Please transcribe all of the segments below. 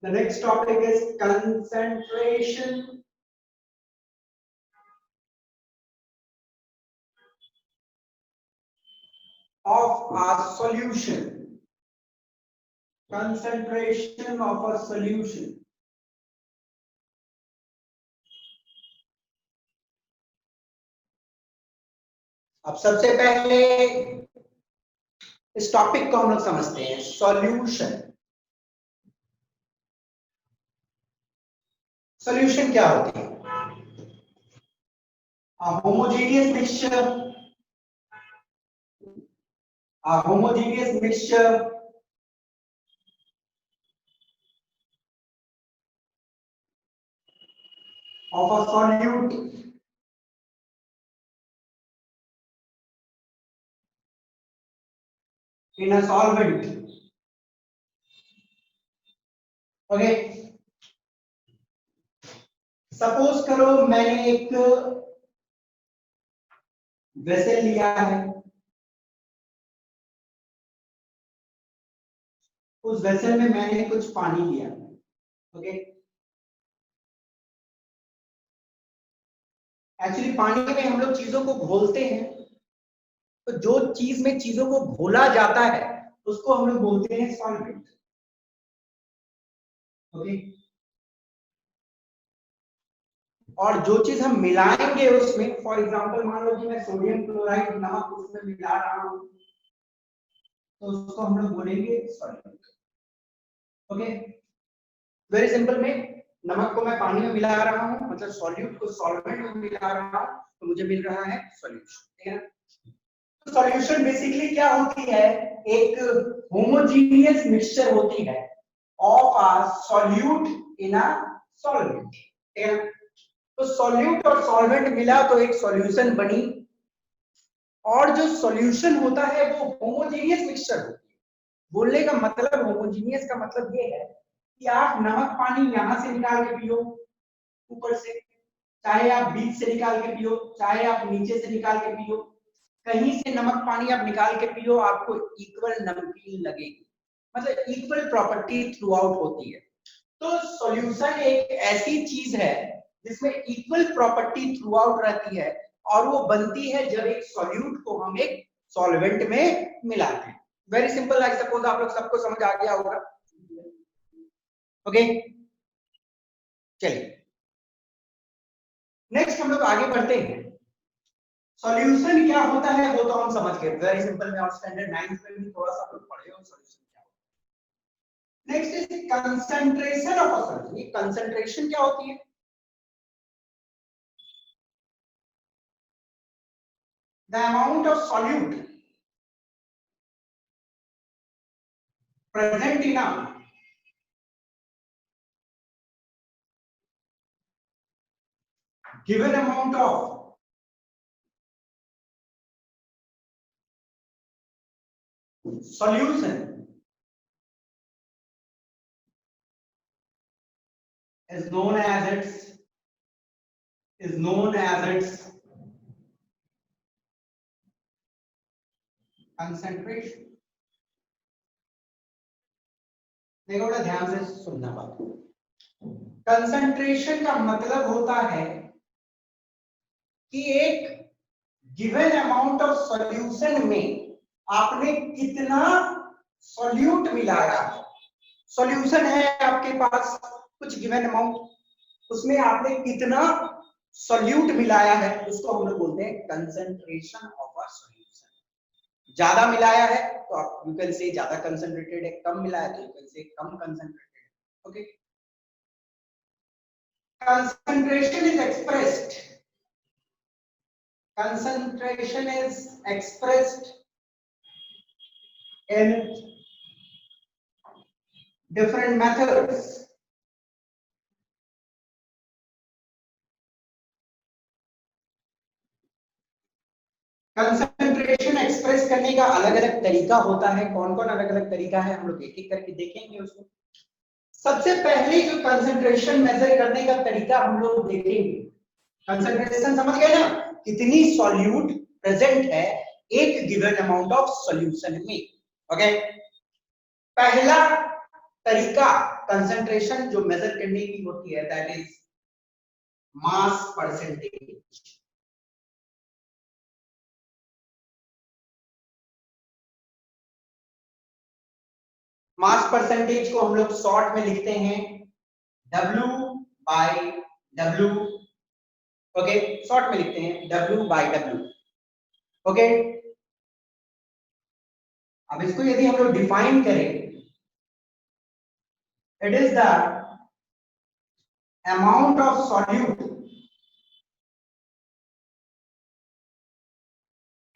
The next topic is concentration of a solution. Concentration of a solution. अब सबसे पहले इस टॉपिक को हम लोग समझते हैं, सॉल्यूशन। सॉल्यूशन क्या होती है? A homogeneous mixture, a homogeneous mixture of a solute in a solvent. Okay. Suppose करो मैंने एक वेसल लिया है, उस वेसल में मैंने कुछ पानी लिया। ओके, एक्चुअली पानी में हम लोग चीजों को घोलते हैं, तो जो चीज में चीजों को घोला जाता है उसको हम लोग बोलते हैं सॉल्वेंट। ओके, और जो चीज हम मिलाएंगे उसमें, फॉर एग्जांपल मान लो कि मैं सोडियम क्लोराइड नमक उसमें मिला रहा हूं, तो उसको हम लोग बोलेंगे सॉल्वेंट। ओके, वेरी सिंपल में नमक को मैं पानी में मिला रहा हूं, मतलब सॉल्यूट को सॉल्वेंट में मिला रहा हूं, तो मुझे मिल रहा है सॉल्यूशन। ठीक है, तो सॉल्यूशन बेसिकली क्या होती है? एक होमोजीनियस मिक्सचर होती है of a solute in a solvent. ठीक है, तो सॉल्यूट और सॉल्वेंट मिला तो एक सॉल्यूशन बनी, और जो सॉल्यूशन होता है वो होमोजीनियस मिक्सचर होती है। बोलने का मतलब, होमोजीनियस का मतलब ये है कि आप नमक पानी यहां से निकाल के पियो ऊपर से, चाहे आप बीच से निकाल के पियो, चाहे आप नीचे से निकाल के पियो, कहीं से नमक पानी आप निकाल के पियो, आपको इक्वल नमकीन लगेगी, मतलब इक्वल प्रॉपर्टी थ्रू आउट होती है। तो सॉल्यूशन एक ऐसी चीज है जिसमें इक्वल प्रॉपर्टी थ्रू आउट रहती है, और वो बनती है जब एक सॉल्यूट को हम एक सॉल्वेंट में मिलाते हैं। वेरी सिंपल, आई सपोज आप लोग सबको समझ आ गया होगा। ओके, चलिए नेक्स्ट हम लोग आगे बढ़ते हैं। सॉल्यूशन क्या होता है वो तो हम समझ गए, वेरी सिंपल में, और स्टैंडर्ड 9th में भी थोड़ा सा लोग पढ़े हो सॉल्यूशन क्या होता है। Next is concentration of a solution. ये कंसंट्रेशन क्या होती है? The amount of solute present in a given amount of solution is known as its concentration। देखो बड़ा ध्यान से सुनना बात। कंसंट्रेशन का मतलब होता है कि एक गिवन अमाउंट ऑफ सॉल्यूशन में आपने कितना सॉल्यूट मिलाया है। सॉल्यूशन है आपके पास कुछ गिवन अमाउंट, उसमें आपने कितना सॉल्यूट मिलाया है, उसको हम लोग बोलते हैं कंसंट्रेशन ऑफ अ सॉल्यूशन। ज्यादा मिलाया है तो आप यू कैन से ज्यादा कंसंट्रेटेड है, कम मिलाया तो you can say come concentrated है। Okay, concentration is expressed in different methods। Concentration express करने का अलग अलग तरीका होता है। कौन कौन अलग अलग तरीका है हम लोग एक एक करके देखेंगे उसको। सबसे पहले जो कंसंट्रेशन मेजर करने का तरीका हम लोग देखेंगे, कंसंट्रेशन समझ गए ना, कितनी सॉल्यूट प्रेजेंट है एक गिवन अमाउंट ऑफ सॉल्यूशन में। ओके, पहला तरीका कंसंट्रेशन जो मेजर करने की होती है, that is mass percentage. Mass percentage को हम लोग शॉर्ट में लिखते हैं W by W। Okay, short में लिखते हैं W बाय W। ओके, अब इसको यदि हम लोग डिफाइन करें, it is the amount of solute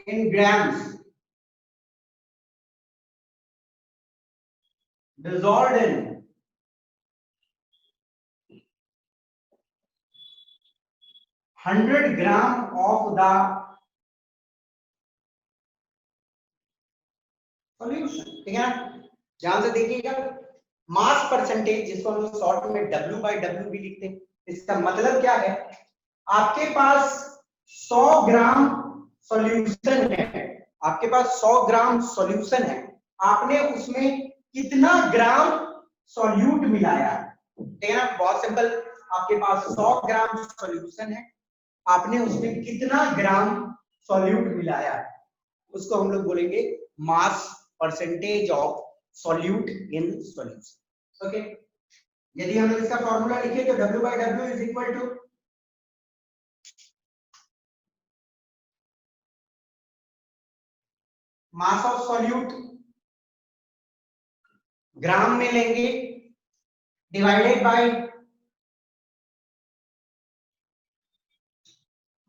in grams dissolved in 100 gram of the solution। ठीक है ना, ध्यान से देखिएगा। मास परसेंटेज जिसको हम लोग शॉर्ट में W बाय W भी लिखते हैं, इसका मतलब क्या है, आपके पास 100 ग्राम सॉल्यूशन है, आपके पास 100 ग्राम सॉल्यूशन है, आपने उसमें कितना ग्राम सॉल्यूट मिलाया, ठीक है ना। बहुत सिंपल, आपके पास 100 ग्राम सॉल्यूशन है, आपने उसमें कितना ग्राम सॉल्यूट मिलाया, उसको हम लोग बोलेंगे mass percentage of solute in solution. Okay, यदि हम लोग इसका फॉर्मूला लिखें तो W by W is equal to mass of solute gram में लेंगे divided by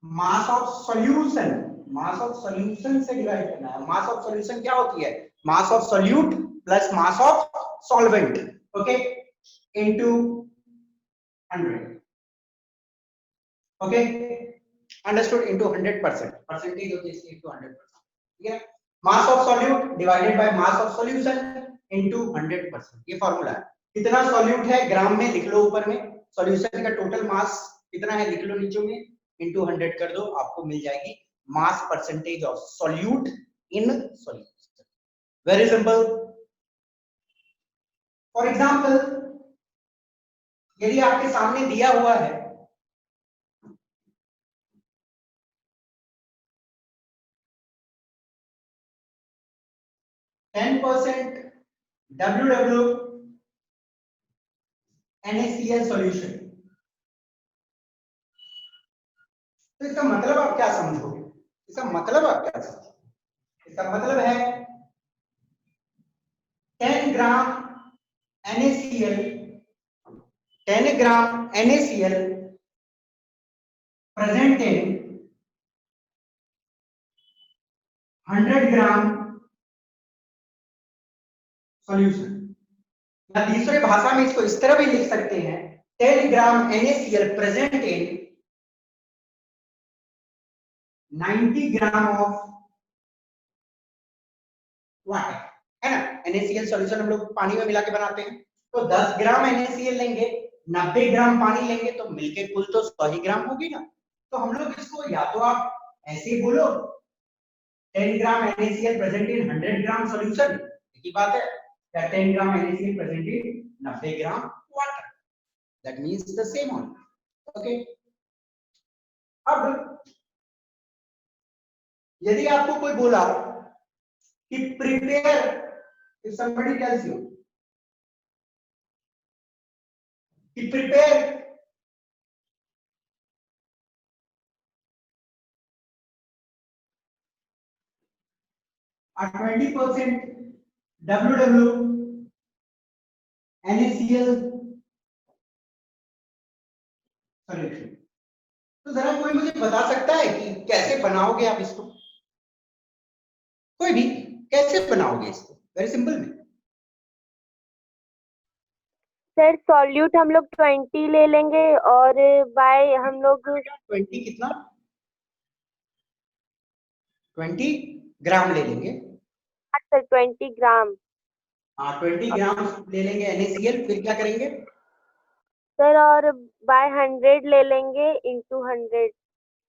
mass of solution. Mass of solution से डिवाइड करना है। मास ऑफ सॉल्यूशन क्या होती है, mass of solute plus mass of solvent, okay, into 100। Okay, understood, into 100%, percentage होती है इसकी इनटू 100%। ठीक है, mass of solute divided by mass of solution into 100%, ये फार्मूला है। कितना सॉल्यूट है ग्राम में लिख लो ऊपर में, सॉल्यूशन का टोटल मास कितना है लिख लो नीचे में, इनटू 100 कर दो, आपको मिल जाएगी मास percentage of solute in solution. Very simple. For example, यदि आपके सामने दिया हुआ है 10% WW NaCl सॉल्यूशन, तो इसका मतलब आप क्या समझोगे, इसका मतलब आप क्या समझोगे, इसका मतलब है 10 ग्राम NaCl, 10 gram NaCl present in 100 gram solution. या दूसरे भाषा में इसको इस तरह भी लिख सकते हैं, 10 ग्राम NaCl present in 90 gram of water, है ना। NaCl सॉल्यूशन हम लोग पानी में मिला के बनाते हैं, तो 10 ग्राम NaCl लेंगे, 90 ग्राम पानी लेंगे, तो मिलके कुल तो 100 ही ग्राम होगी ना। तो हम लोग इसको या तो आप ऐसे ही बोलो 10 ग्राम NaCl present in 100 gram solution, एक ही बात है, या 10 ग्राम NaCl present in 90 gram water, that means the same only. Okay, अब यदि आपको कोई बोला कि prepare, if somebody tells you कि prepare a 20% WW NaCl solution, तो जरा कोई मुझे बता सकता है कि कैसे बनाओगे आप इसको, कोई भी कैसे बनाओगे इसको, वेरी सिंपल में। सर सॉल्यूट हम लोग 20 ले लेंगे और बाय हम लोग 20 कितना, 20 ग्राम ले लेंगे। सर 20 ग्राम। हाँ, 20 ग्राम ले लेंगे NaCl, फिर क्या करेंगे सर, और बाय 100 ले लेंगे इंटू 100।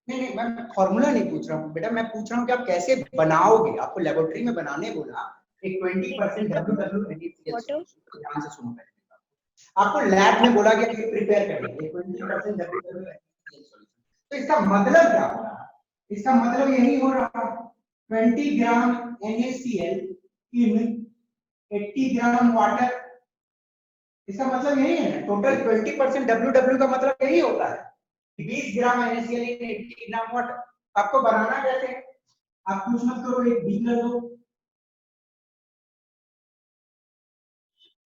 नहीं, मैं फॉर्मूला नहीं पूछ रहा हूँ बेटा, मैं पूछ रहा हूँ कि आप कैसे बनाओगे, आपको लेबोरेटरी में बनाने बोला, एक 20% WWNaCl, ध्यान से सुनो पहले। आपको लैब में बोला गया कि प्रिपेयर करिए 20% WWNaCl सॉल्यूशन। तो इसका मतलब क्या हो रहा है? इसका मतलब यही हो रहा है 20 ग्राम NaCl इन 80 ग्राम वाटर। इसका मतलब यही है ना, टोटल 20% WW का मतलब यही होता है 20 ग्राम NaCl इन 80 ग्राम वाटर। आपको बनाना कैसे है? आप कुछ मत करो, एक बीकर लो,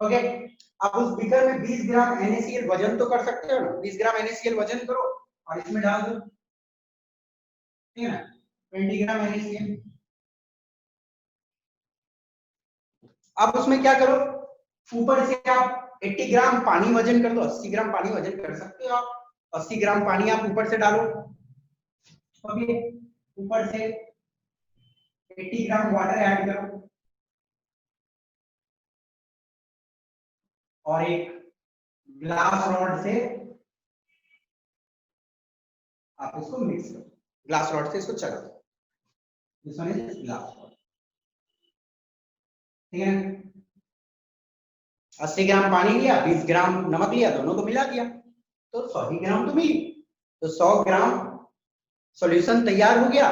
ओके। अब उस बीकर में 20 ग्राम NaCl वजन तो कर सकते हो ना, 20 ग्राम NaCl वजन करो और इसमें डाल दो, ठीक है ना, 20 ग्राम NaCl। अब उसमें क्या करो, ऊपर से आप 80 ग्राम पानी वजन कर दो, 80 ग्राम पानी वजन कर सकते हो आप, 80 ग्राम पानी आप ऊपर से डालो, ओके। ऊपर से 80 ग्राम वाटर ऐड करो और एक ग्लास रॉड से आप इसको मिक्स करो, ग्लास रॉड से इसको चला दो, this one is glass rod, ठीक है। 80 ग्राम पानी लिया, 20 ग्राम नमक लिया, दोनों को मिला दिया तो 100 ही ग्राम तो मिली। तो 100 ग्राम सॉल्यूशन तैयार हो गया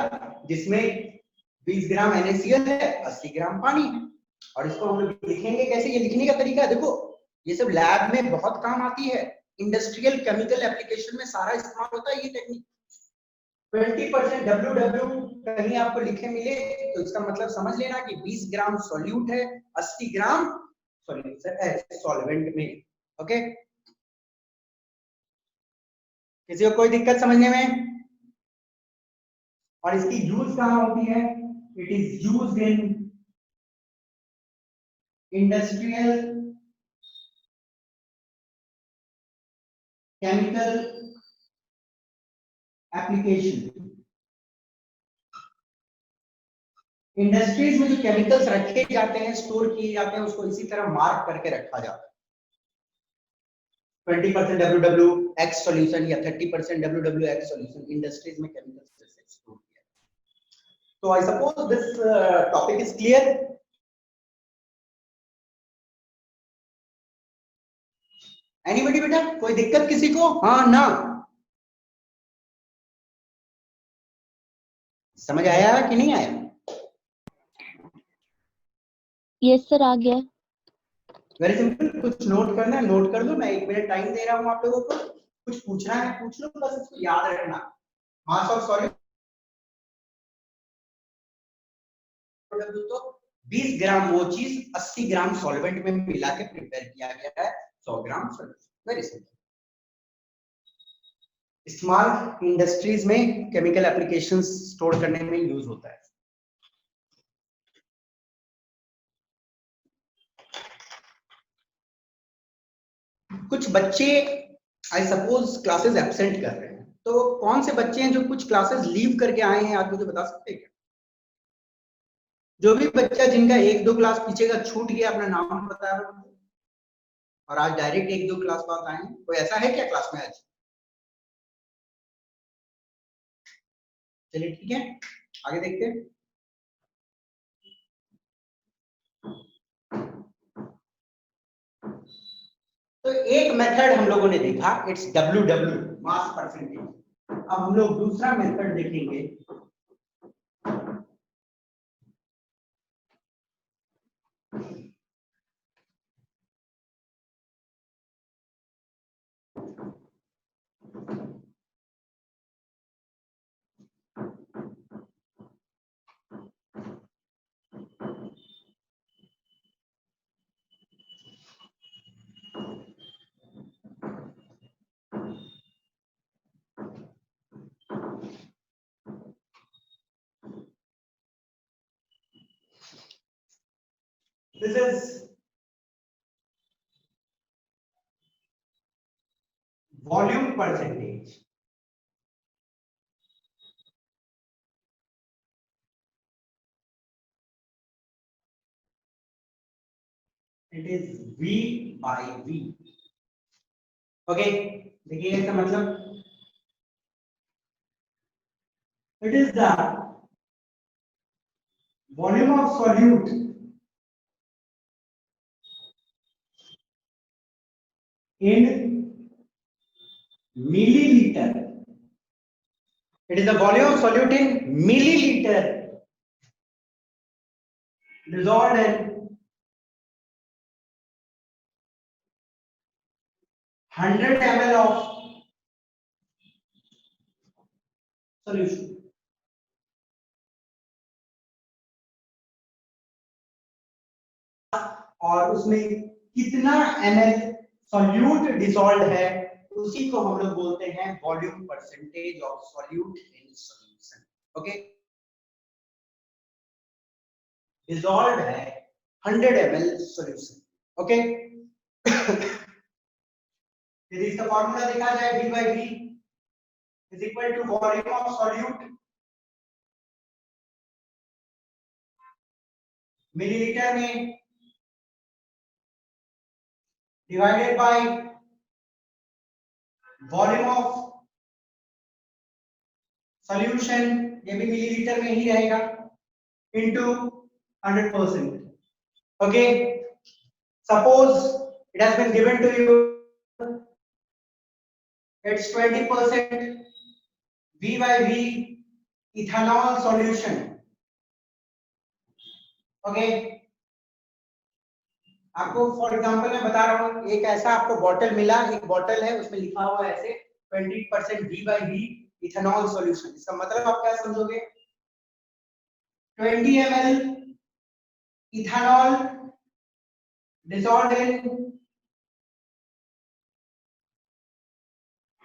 जिसमें 20 ग्राम NaCl है, 80 ग्राम पानी है। और इसको हम लोग लिखेंगे कैसे? ये लिखने का तरीका है, देखो ये सब लैब में बहुत काम आती है, इंडस्ट्रियल केमिकल एप्लीकेशन में सारा इस्तेमाल होता है ये टेक्निक। 20% WW कहीं आपको लिखे मिले तो इसका मतलब समझ लेना कि 20 ग्राम सॉल्यूट है, 80 ग्राम सॉल्वेंट में, ओके। किसी को कोई दिक्कत समझने में? और इसकी यूज कहां होती है? It is used in industrial chemical application. Industries में जो केमिकल्स रखे जाते हैं, स्टोर किए जाते हैं, उसको इसी तरह मार्क करके रखा जाता है। 20% WWX सॉल्यूशन या 30% WWX सॉल्यूशन इंडस्ट्रीज में केमिकल्स स्टोर किया। तो I suppose this topic is clear. Anybody बेटा, कोई दिक्कत किसी को? हाँ ना? समझ आया कि नहीं आया? यस सर, आ गया। वेरी सिंपल, कुछ नोट करना है नोट कर लो, मैं 1 मिनट टाइम दे रहा हूँ आप लोगों को, कुछ पूछना है पूछ लो, बस इसको याद रखना। मास ऑफ सॉल्यूट तो 20 ग्राम वो चीज 80 ग्राम सॉल्वेंट में मिला के प्रिपेयर किया गया है, 100 ग्राम सॉल्यूशन। Very simple. इस्तेमाल इंडस्ट्रीज में केमिकल एप्लीकेशंस स्टोर करने में यूज होता है। कुछ बच्चे आई सपोज क्लासेस एब्सेंट कर रहे हैं, तो कौन से बच्चे हैं जो कुछ क्लासेस लीव करके आए हैं, आप मुझे बता सकते हैं क्या? जो भी बच्चा जिनका 1-2 क्लास पीछे का छूट गया, अपना नाम बता रहा हूँ, और आज डायरेक्ट 1-2 क्लास बाद आए हैं, कोई ऐसा है क्या क्लास में आज? चलिए ठीक है, आगे देखते हैं। तो एक मेथड हम लोगों ने देखा, इट्स WW, मास परसेंटेज। अब हम लोग दूसरा मेथड देखेंगे, this is volume percentage. It is V by V, okay. देखिए इसका मतलब it is the volume of solute in milliliter. It is the volume of solute in milliliter dissolved in 100 ml of solution. और उसमें कितना ml solute dissolved है उसी को हम लोग बोलते हैं volume percentage of solute in solution. Okay, dissolved है 100 ml solution. ओके, फिर इसका फॉर्मूला देखा जाए V by V is equal to volume of solute millilitre में divided by volume of solution, ये भी मिलीलीटर में ही रहेगा, into 100%. Okay, suppose it has been given to you, it's 20% V by V ethanol solution. Okay, आपको for example मैं बता रहा हूँ, एक ऐसा आपको बॉटल मिला, एक बॉटल है उसमें लिखा हुआ है ऐसे 20% V by V ethanol solution. इसका मतलब आप क्या समझोगे, 20 ml ethanol dissolved in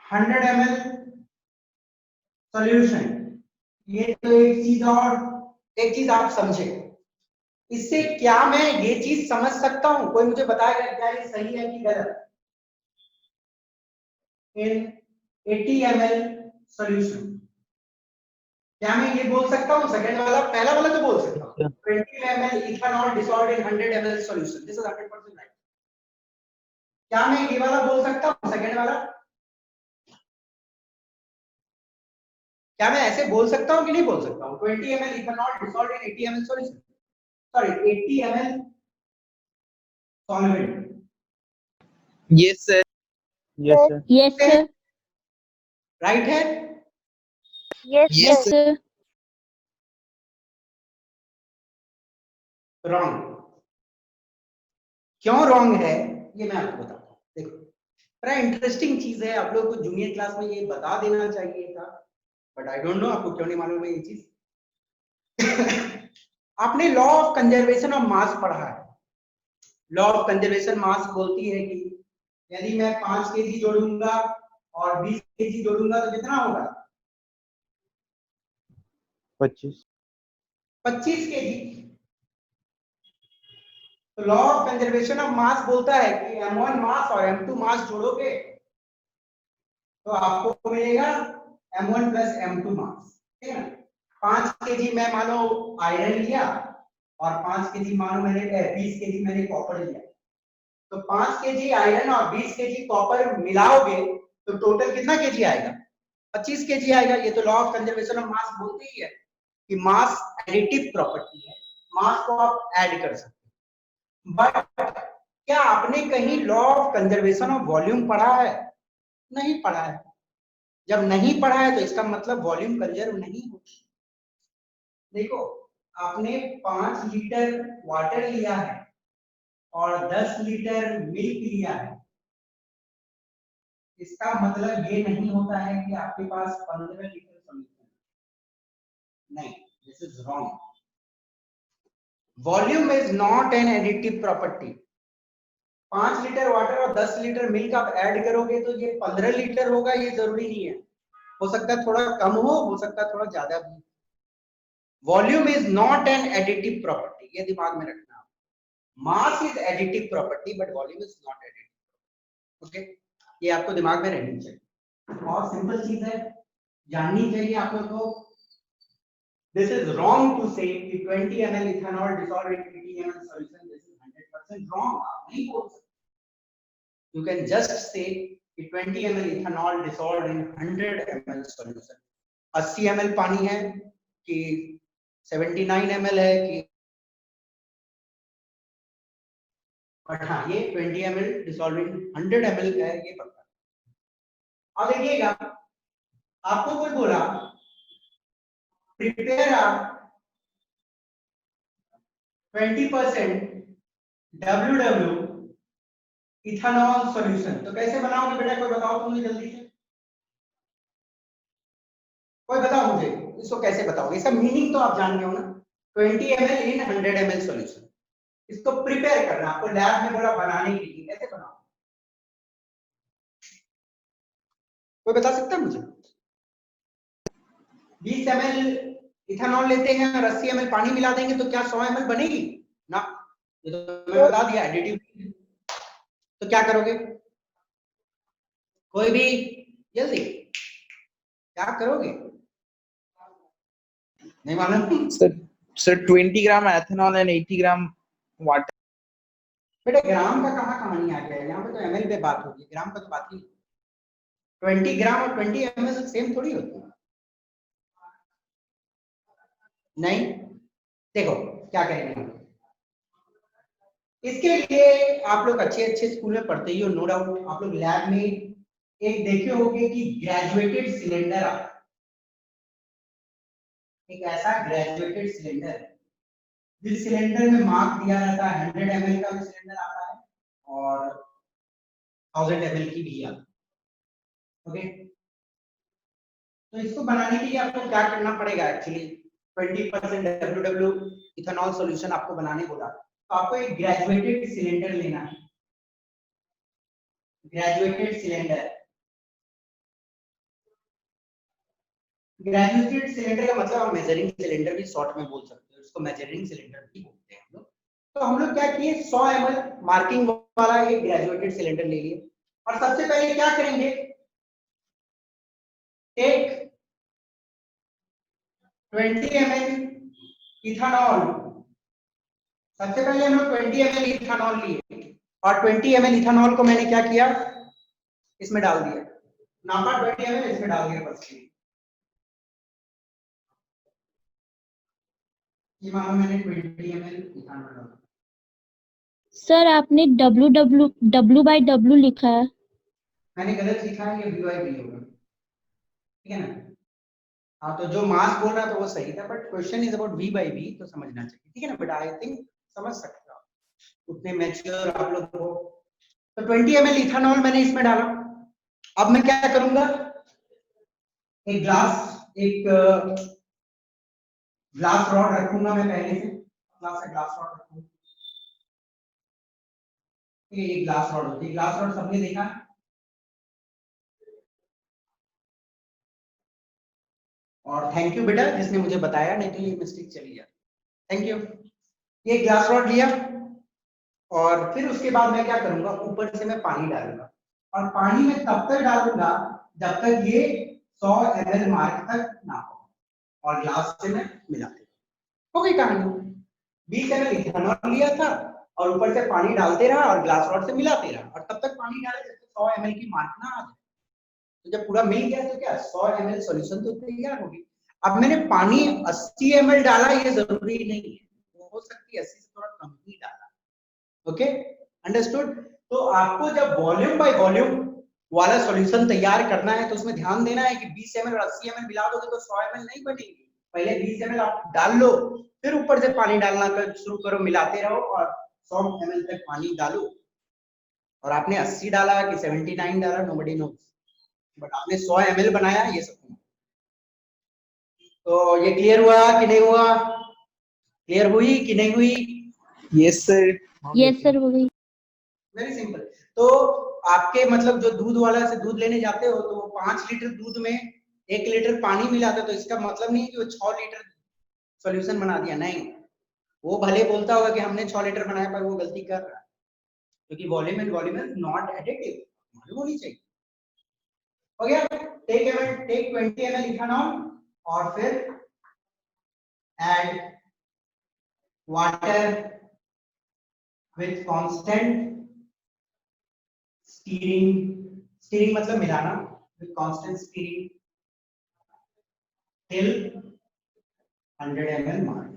100 ml solution. ये तो एक चीज, और एक चीज आप समझे, इससे क्या मैं ये चीज समझ सकता हूं, कोई मुझे बताएगा क्या ये सही है कि गलत. इन 80 ml solution, क्या मैं ये बोल सकता हूँ, सेकंड वाला, पहला वाला तो बोल सकता हूँ 20 ml ethanol dissolved in 100 ml solution, this is 100% right. क्या मैं ये वाला बोल सकता हूँ, सेकंड वाला, क्या मैं ऐसे बोल सकता हूँ कि नहीं बोल सकता हूँ, 20 ml ethanol dissolved in 80 ml solution, sorry 80 ml solvent. Yes sir. Yes sir. Yes sir. Right है? Yes, Yes sir. sir. Wrong. क्यों रॉन्ग है ये मैं आपको बताता हूँ. देखो, बड़ा इंटरेस्टिंग चीज है, आप लोग को जूनियर क्लास में ये बता देना चाहिए था, बट आई डोंट नो आपको क्यों नहीं मालूम है ये चीज. आपने law of conservation of mass पढ़ा है. लॉ ऑफ कंजर्वेशन मास बोलती है कि यदि मैं 5 केजी जोड़ूंगा और 20 केजी जोड़ूंगा तो कितना होगा, 25 केजी. तो law of conservation of mass बोलता है कि m1 मास और m2 मास जोड़ोगे तो आपको मिलेगा m1 प्लस m2 मास. ठीक है ना. 5 केजी मैं मानो आयरन लिया और 5 केजी मानो मैंने 20 केजी मैंने कॉपर लिया, तो 5 केजी आयरन और 20 केजी कॉपर मिलाओगे तो टोटल कितना केजी आएगा, 25 केजी आएगा. ये तो law of conservation of mass बोलती ही है कि मास एडिटिव प्रॉपर्टी है, मास को आप ऐड कर सकते हैं. बट क्या आपने कहीं law of conservation of volume पढ़ा है? नहीं पढ़ा है. जब नहीं पढ़ा है तो इसका मतलब वॉल्यूम कंजर्व नहीं होगी. देखो, आपने 5 लीटर वाटर लिया है और 10 लीटर मिल्क लिया है, इसका मतलब ये नहीं होता है कि आपके पास 15 लीटर सॉल्यूशन. नहीं, this is wrong. Volume is not an additive property. 5 litre water और 10 लीटर मिल्क आप ऐड करोगे तो ये 15 लीटर होगा, ये जरूरी नहीं है. हो सकता है थोड़ा कम हो सकता है थोड़ा ज्यादा भी. Volume is not an additive property, ये दिमाग में रखना. Mass is additive property but volume is not additive. Okay, ये आपको दिमाग में रहनी चाहिए. और सिंपल चीज है, जाननी चाहिए आप लोग को. दिस इज रॉन्ग टू से 20 ml ethanol dissolved in 80 ml solution. This is 100% wrong. आप नहीं बोल सकते. You can just say 20 ml ethanol dissolved in 100 ml solution. 80 ml पानी है कि 79 ml है कि बट हाँ ये 20 ml डिसॉल्विंग 100 ml है ये पता। अब देखिएगा आपको कोई बोला प्रिपेयर 20% WW इथानॉल सॉल्यूशन, तो कैसे बनाओगे बेटा, कोई बताओ तुम मुझे जल्दी से, कोई बताओ मुझे इसको कैसे बताओगे, इसका मीनिंग तो आप जान गए हो ना, 20 ml इन 100 ml सॉल्यूशन, इसको प्रिपेयर करना, आपको लैब में बोला बनाने के लिए, कैसे बनाओ, कोई बता सकता है मुझे? 20 ml इथानॉल लेते हैं और 80 ml पानी मिला देंगे तो क्या 100 ml बनेगी ना, ये तो मैं बता दिया एडिटिव, तो क्या करोगे कोई भी जल्दी, क्या करोगे, नहीं मालूम? Sir, 20 gram ethanol and 80 gram water. बेटा ग्राम का कहाँ कहानी आ गया है, यहाँ पे तो ml पे बात होगी, ग्राम का तो बात ही 20 ग्राम और 20 ml सेम थोड़ी होती है, नहीं, देखो क्या करेंगे हम, इसके लिए आप लोग अच्छे अच्छे स्कूल में पढ़ते ही हो नो डाउट, आप लोग लैब में एक देखे होंगे कि ग्रेजुएटेड सिलेंडर आता है, एक ऐसा ग्रेजुएटेड सिलेंडर है जिस सिलेंडर में मार्क दिया रहता है, 100 ml का भी सिलेंडर आता है और 1000 ml की भी आता है, ओके। तो इसको बनाने के लिए आपको क्या करना पड़ेगा एक्चुअली, 20% WW इथेनॉल सॉल्यूशन आपको बनाने बोला, तो आपको एक ग्रेजुएटेड सिलेंडर लेना है, ग्रेजुएटेड सिलेंडर, ग्रेजुएटेड सिलेंडर का मतलब आप मेजरिंग सिलेंडर भी शॉर्ट में बोल सकते हो, इसको मेजरिंग सिलेंडर भी बोलते हैं हम लोग। तो हम लोग क्या किए 100 ml मार्किंग वाला एक ग्रेजुएटेड सिलेंडर ले लिए और सबसे पहले क्या करेंगे, एक 20 ml इथानॉल, सबसे पहले हम लोग 20 ml इथानॉल लिए और 20 ml इथानॉल को मैंने क्या किया इसमें डाल दिया, नापा 20 ml इसमें डाल दिया, बस ये मानो मैंने 20 ml इथानॉल डाला। सर आपने W/W लिखा है। मैंने गलत लिखा है, ये VYB होगा, ठीक है ना? हाँ तो जो मास बोल रहा था वो सही था, but question is about V/V, तो समझना चाहिए, ठीक है ना? बट आई थिंक समझ सकते हो, उतने मैच्योर आप लोग हो। तो 20 ml इथानॉल मैंने इसमें डाला, अब मैं क्या करूंगा, एक ग्लास रॉड रखूंगा मैं पहले से, ग्लास रॉड रखूंगा, ये ग्लास रॉड होती है, ग्लास रॉड सबने देखा, और थैंक यू बेटा जिसने मुझे बताया, नहीं तो ये मिस्टेक चली जाती, थैंक यू। ये ग्लास रॉड लिया और फिर उसके बाद मैं क्या करूंगा, ऊपर से मैं पानी डालूंगा और पानी में तब तक डालूंगा जब तक ये 100 ml मार्क तक ना हो और ग्लास से मैं मिलाते हो गई कहानी। 20 ml इथेनॉल लिया था और ऊपर से पानी डालते रहा और ग्लास रॉड से मिलाते रहा और तब तक पानी डाले जब तक 100 ml की मार्क ना आ जाए, तो जब पूरा मिल गया तो क्या 100 ml सॉल्यूशन तो तैयार होगी। अब मैंने पानी 80 ml डाला, ये जरूरी नहीं है, हो सकती है 80 से थोड़ा कम ही डाला, ओके अंडरस्टूड। तो आपको जब वॉल्यूम बाय वॉल्यूम वाला सॉल्यूशन तैयार करना है तो उसमें ध्यान देना है कि 20 ml और 80 ml मिला दोगे तो 100 ml नहीं बनेगी, पहले 20 ml आप डाल लो, फिर ऊपर से पानी डालना शुरू करो, मिलाते रहो और 100 ml तक पानी डालो। और आपने 80 डाला कि 79 डाला नोबडी नोस, बट आपने 100 ml बनाया ये सब। तो ये क्लियर हुआ कि नहीं हुआ, क्लियर हुई कि नहीं हुई? Yes, sir. यस सर हो गई। Very simple. तो आपके मतलब जो दूध वाला से दूध लेने जाते हो तो 5 लीटर दूध में 1 लीटर पानी मिलाता, तो इसका मतलब नहीं कि वो 6 लीटर सॉल्यूशन बना दिया, नहीं, वो भले बोलता होगा कि हमने 6 लीटर बनाया पर वो गलती कर रहा है, क्योंकि volume and volume is not additive, मालूम होनी चाहिए। हो गया, टेक 20 ml इथेनॉल और फिर add water with constant steering मतलब मिलाना, with constant steering till 100 ml mark,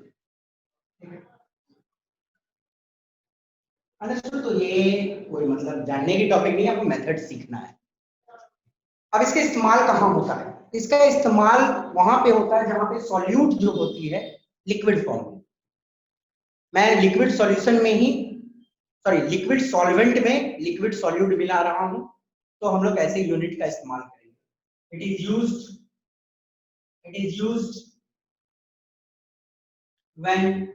understood. तो ये कोई मतलब जानने की टॉपिक नहीं है, आपको मेथड सीखना है। अब इसका इस्तेमाल कहाँ होता है? इसका इस्तेमाल वहां पे होता है जहां पे सॉल्यूट जो होती है लिक्विड फॉर्म में। मैं लिक्विड सॉल्यूशन में ही, सॉरी लिक्विड सॉल्वेंट में लिक्विड सॉल्यूट मिला रहा हूं, तो हम लोग ऐसे यूनिट का इस्तेमाल करेंगे। It is used when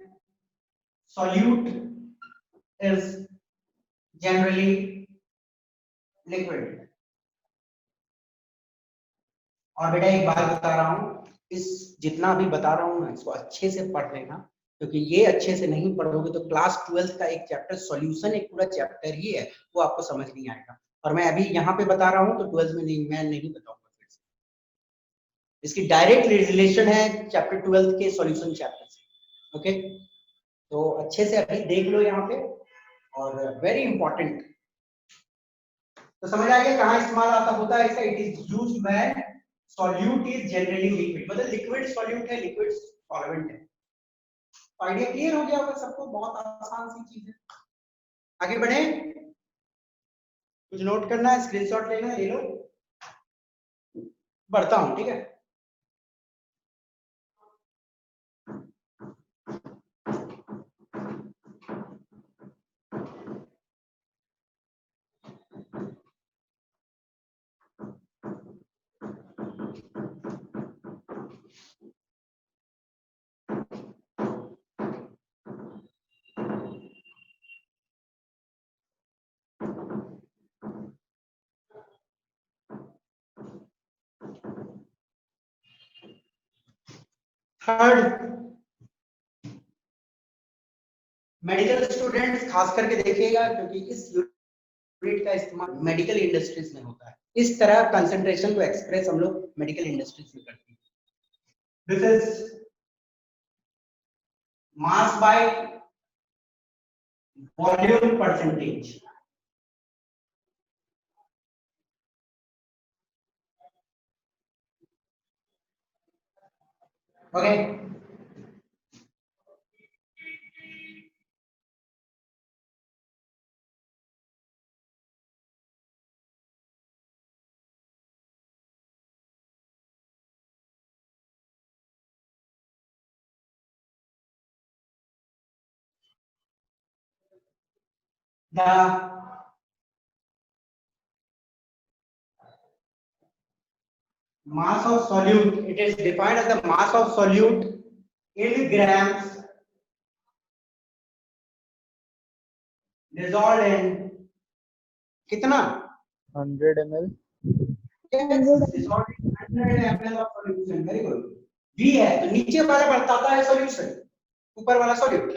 solute is generally liquid. और बेटा एक बात बता रहा हूं, इस जितना भी बता रहा हूं ना, इसको अच्छे से पढ़ लेना, क्योंकि ये अच्छे से नहीं पढ़ोगे तो क्लास 12 का एक चैप्टर सॉल्यूशन, एक पूरा चैप्टर ही है, वो आपको समझ नहीं आएगा। और मैं अभी यहाँ पे बता रहा हूँ तो 12 में नहीं, मैं नहीं बताऊंगा फिर से। इसकी डायरेक्ट रिलेशन है चैप्टर 12 के सॉल्यूशन चैप्टर से। ओके, तो अच्छे से अभी देख लो यहाँ पे, और वेरी इंपॉर्टेंट। तो समझ आ गया कहाँ इस्तेमाल आता होता है इसका? It is used when solute is generally liquid, मतलब लिक्विड सॉल्यूट है, लिक्विड सॉल्वेंट है। आइडिया क्लियर हो गया होगा सबको? बहुत आसान सी चीज है। आगे बढ़े, कुछ नोट करना है, स्क्रीनशॉट लेना है, ले लो। बढ़ता हूं, ठीक है। थर्ड, मेडिकल स्टूडेंट्स खास करके देखिएगा, क्योंकि इस यूनिट का इस्तेमाल मेडिकल इंडस्ट्रीज में होता है। इस तरह कंसंट्रेशन को एक्सप्रेस हम लोग मेडिकल इंडस्ट्रीज में करते हैं। This is mass by volume percentage. Okay, the mass of solute, it is defined as the mass of solute in grams dissolved in कितना? 100 ml। Yes, dissolved in 100 ml of solution. Very good. V है तो नीचे वाला बताता है solution, ऊपर वाला solute.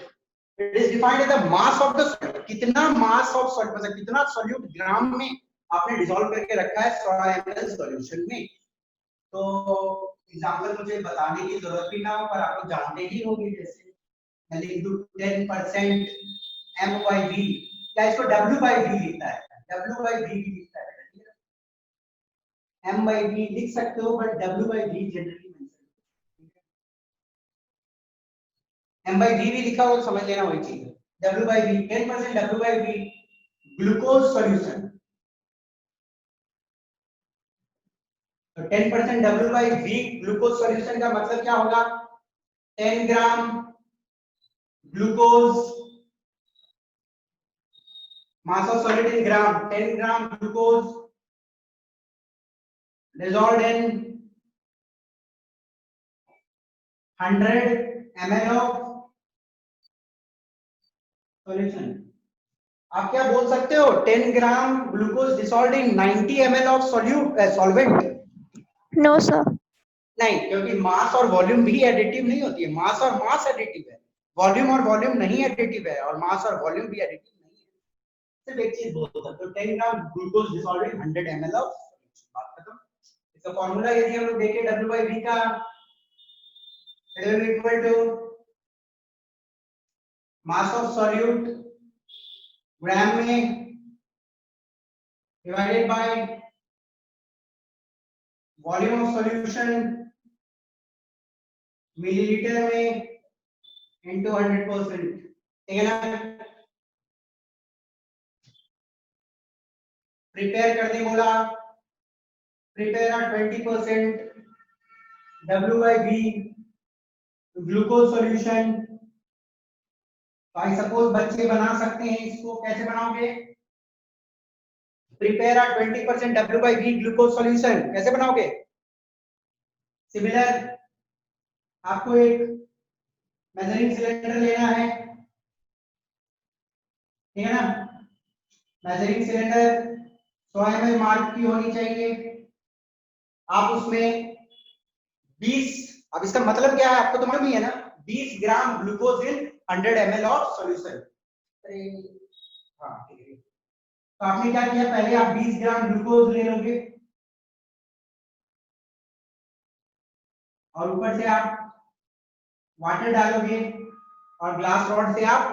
It is defined as the mass of the solute. कितना मास ऑफ सॉल्यूट, मतलब कितना सॉल्यूट ग्राम में आपने डिसॉल्व करके रखा है 100 ml सॉल्यूशन में। तो एग्जांपल मुझे बताने की जरूरत भी ना हो, पर आप लोग जानते ही होंगे। जैसे मैं लिख दूं 10% m/v, क्या इसको w/v लिखता है? w/v भी लिखता है, m/v लिख सकते हो, but w/v generally mention, m/v भी लिखा हो तो समझ लेना वही चीज है। w/v 10% w/v ग्लूकोज सॉल्यूशन, तो 10% w/v ग्लूकोज सॉल्यूशन का मतलब क्या होगा? 10 gram glucose, mass of solid in gram, 10 gram glucose dissolved in 100 ml of solution। आप क्या बोल सकते हो? 10 gram glucose dissolved in 90 ml of solvent। No sir. नहीं, क्योंकि मास और वॉल्यूम भी एडिटिव नहीं होती है। मास और मास एडिटिव है, वॉल्यूम और वॉल्यूम नहीं एडिटिव है, और मास और वॉल्यूम भी एडिटिव नहीं है। सिर्फ एक चीज बोल सकते हो, 10 gram glucose dissolved in 100 ml of solution। बात खत्म। इसका फॉर्मूला यदि हम लोग देखें w/v का, it will be equal to mass of solute ग्राम में divided by volume of solution millilitre में इनटू 100%। ठीक है ना? प्रिपेयर करने बोला, प्रिपेयर 20% W/V ग्लूकोज सॉल्यूशन। तो आई सपोज बच्चे बना सकते हैं इसको, कैसे बनाओगे? प्रिपेयर 20% W/V ग्लूकोज सॉल्यूशन कैसे बनाओगे? सिमिलर, आपको एक मेजरिंग सिलेंडर लेना है, ठीक है ना? मेजरिंग सिलेंडर 100 ml मार्क की होनी चाहिए। आप उसमें 20, अब इसका मतलब क्या है आपको तो मालूम ही है ना, 20 gram glucose in 100 ml of solution. हाँ ठीक है। तो आपने क्या किया, पहले आप 20 ग्राम ग्लूकोज ले लोगे और ऊपर से आप वाटर डालोगे और ग्लास रॉड से आप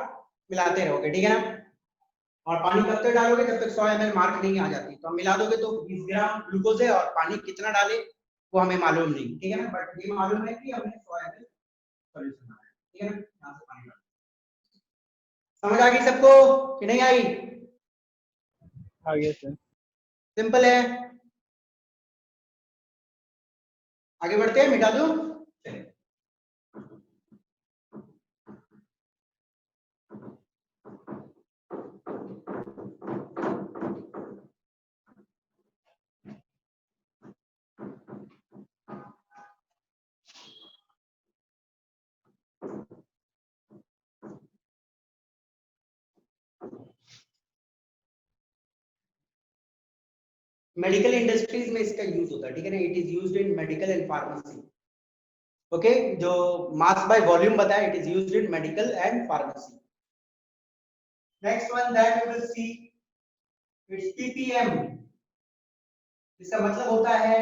मिलाते रहोगे, ठीक है ना? और पानी कब तक डालोगे? जब तक 100 ml मार्क नहीं आ जाती। तो हम मिला दोगे तो 20 ग्राम ग्लूकोज है और पानी कितना डाले वो हमें मालूम नहीं, ठीक है ना? बट ये मालूम है कि हमने 100 ml सॉल्यूशन डाला है, ठीक है ना? यहाँ से पानी डालो। समझ आ गई सबको कि नहीं आई? आगे सर। सिंपल है। आगे बढ़ते हैं, मिटा दो। मेडिकल इंडस्ट्रीज में इसका यूज होता है, ठीक है ना? It is used in medical and pharmacy. Okay, जो मास बाय वॉल्यूम बताया, it is used in medical and pharmacy. Next one that we will see, it's ppm। इसका मतलब होता है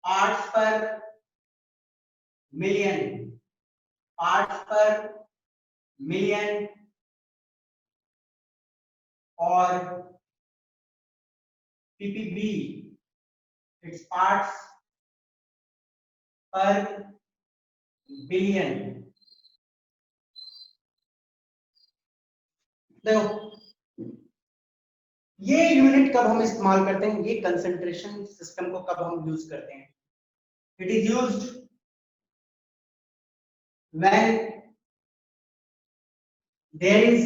parts per million, parts per million. और ppb, it's parts per billion. देखो ये unit कब हम इस्तेमाल करते हैं, ये कंसंट्रेशन सिस्टम को कब हम यूज करते हैं? It is used when there is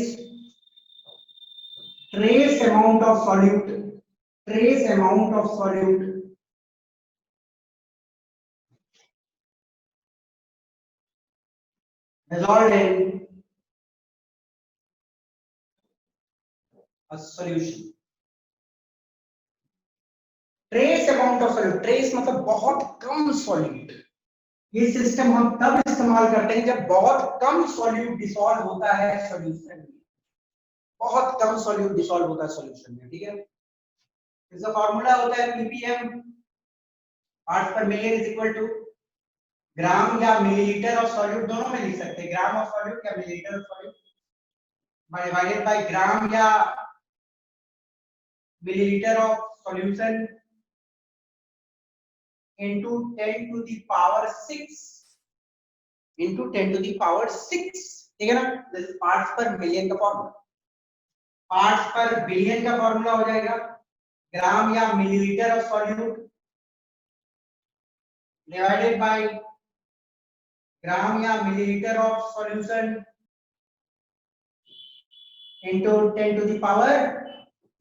trace amount of solute dissolved in a solution। Trace amount of solute, trace मतलब बहुत कम सॉल्यूट। ये सिस्टम हम तब इस्तेमाल करते हैं जब बहुत कम सॉल्यूट डिसॉल्व होता है सॉल्यूशन में, बहुत कम सॉल्यूट डिसॉल्व होता है सॉल्यूशन में, ठीक है? इसका फार्मूला होता है ppm, parts per million is equal to gram या मिलीलीटर ऑफ सॉल्यूट, दोनों में लिख सकते हैं, ग्राम ऑफ सॉल्यूट या millilitre of solute divided by gram या millilitre of solution into 10 to the power 6 into 10 to the power 6, ठीक है ना? दिस पार्ट्स पर मिलियन का फॉर्मूला। पार्ट्स पर बिलियन का फॉर्मूला हो जाएगा ग्राम या millilitre of solute divided by gram या millilitre of solution into 10 to the power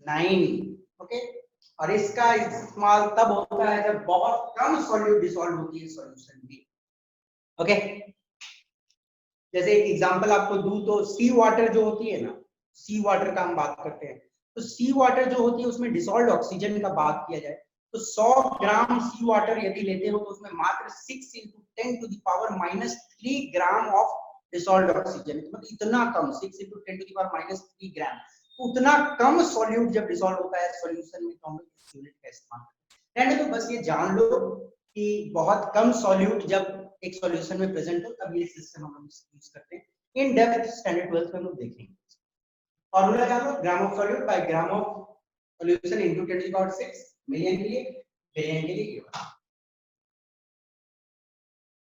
9। Okay, और इसका इस्तेमाल तब होता है जब बहुत कम सॉल्यूट डिसॉल्व होती है सॉल्यूशन में। ओके, जैसे एक एग्जांपल आपको दूं तो सी वाटर जो होती है ना, सी वाटर का हम बात करते हैं, तो सी वाटर जो होती है उसमें डिसॉल्व्ड ऑक्सीजन का बात किया जाए तो 100 ग्राम सी वाटर यदि लेते हो तो उसमें मात्र 6 × 10 to the power -3 gram of dissolved oxygen, मतलब इतना कम, 6 × 10 to the power -3 ग्राम। उतना कम सॉल्यूट जब डिसॉल्व होता है सॉल्यूशन में तो हम इस यूनिट का इस्तेमाल करते हैं। तो बस ये जान लो कि बहुत कम सॉल्यूट जब एक सॉल्यूशन में प्रेजेंट हो तब ये सिस्टम हम यूज करते हैं। इन डेप्थ स्टैंडर्ड 12th में हम लोग देखेंगे। फॉर्मूला जान लो, gram of solute by gram of solution into 10 to the power 6 million के लिए, बिलियन के लिए।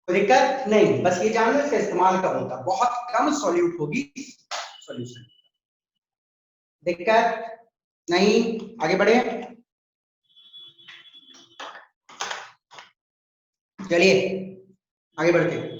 कोई दिक्कत नहीं, बस ये जान लो इसका इस्तेमाल कब होता है, बहुत कम सॉल्यूट होगी सॉल्यूशन। दिक्कत नहीं, आगे बढ़े, चलिए आगे बढ़ते हैं।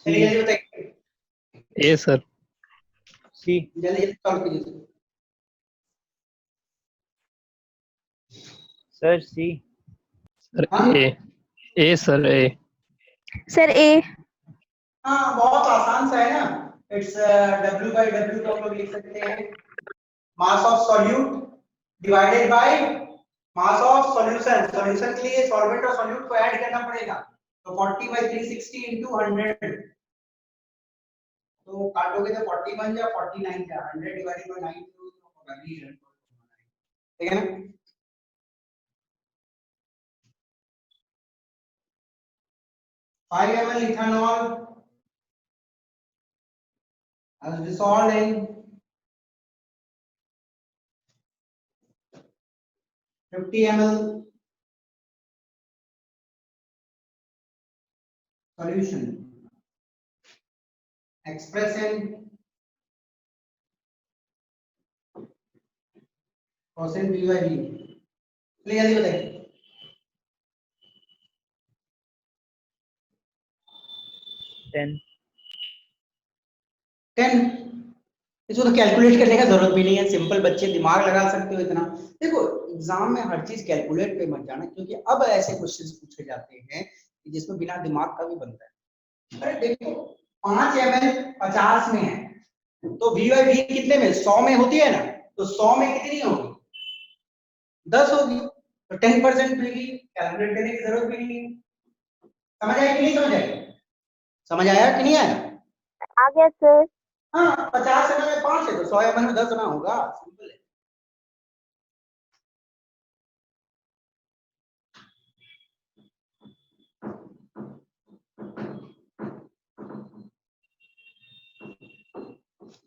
चलिए जल्दी बताइए। ए सर। सी। जल्दी जल्दी सॉल्व कीजिए। सर सी। सर हाँ? ए सर ए। सर ए। हाँ, बहुत आसान सा है ना, इट्स W/W तो हम लोग लिख सकते हैं मास of solute divided by mass of solution. Solution के लिए सॉल्वेंट और सॉल्यूट को ऐड करना पड़ेगा, तो 40/360 into 100, तो काटोगे तो 40 बन जाए, 49 जा, 100 डिवाइडेड बाय 9 तो होगा नहीं, ठीक है ना। 5 ml ethanol as dissolved in 50 ml solution express in percent V/V। चलिए जल्दी बताइए। 10। इसको तो कैलकुलेट करने का जरूरत भी नहीं है, सिंपल बच्चे दिमाग लगा सकते हो इतना। देखो एग्जाम में हर चीज कैलकुलेट पे मत जाना, क्योंकि अब ऐसे क्वेश्चंस पूछे जाते हैं जिसमें बिना दिमाग का भी बनता है। अरे देखो 5 ml 50 में है, तो V/V कितने में, 100 में होती है ना, तो 100 में कितनी होगी, 10 होगी, तो 10% मिलेगी, कैलकुलेट करने की जरूरत भी नहीं है। समझ आया कि नहीं समझ आया? समझ आया कि नहीं आया? आ गया सर। हाँ, 50 ml में 5 है तो 100 ml में 10 ना होगा, सिंपल है।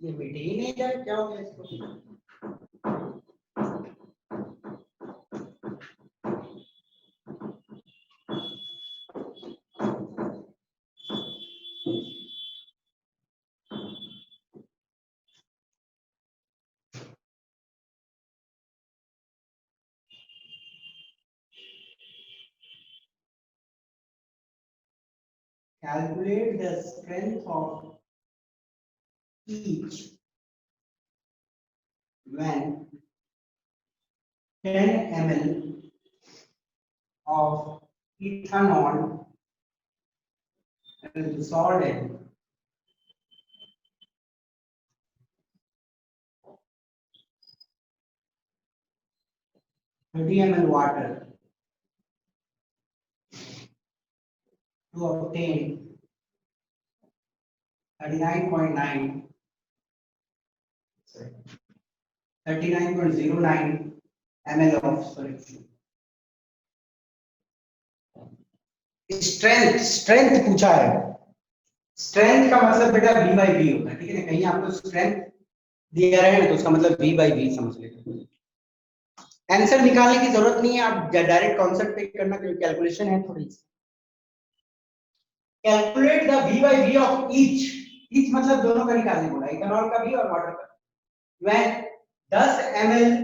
ये मिटे ही नहीं जाए, क्या हो गया इसको? Calculate the strength of each when 10 ml of ethanol is dissolved in 30 ml water to obtain 39.9 39.09 ml of solution। Strength पूछा है, स्ट्रेंथ का मतलब बेटा V/V होता है, ठीक है ना। कहीं आपको स्ट्रेंथ दिया रहे ना तो उसका मतलब V/V समझ लेते। आंसर निकालने की जरूरत नहीं है, आप डायरेक्ट कॉन्सेप्ट पे करना, क्योंकि कैलकुलेशन है थोड़ी सी। Calculate the V/V of each मतलब दोनों का निकालने बोला, इथेनॉल का भी और वाटर का। When 10 ml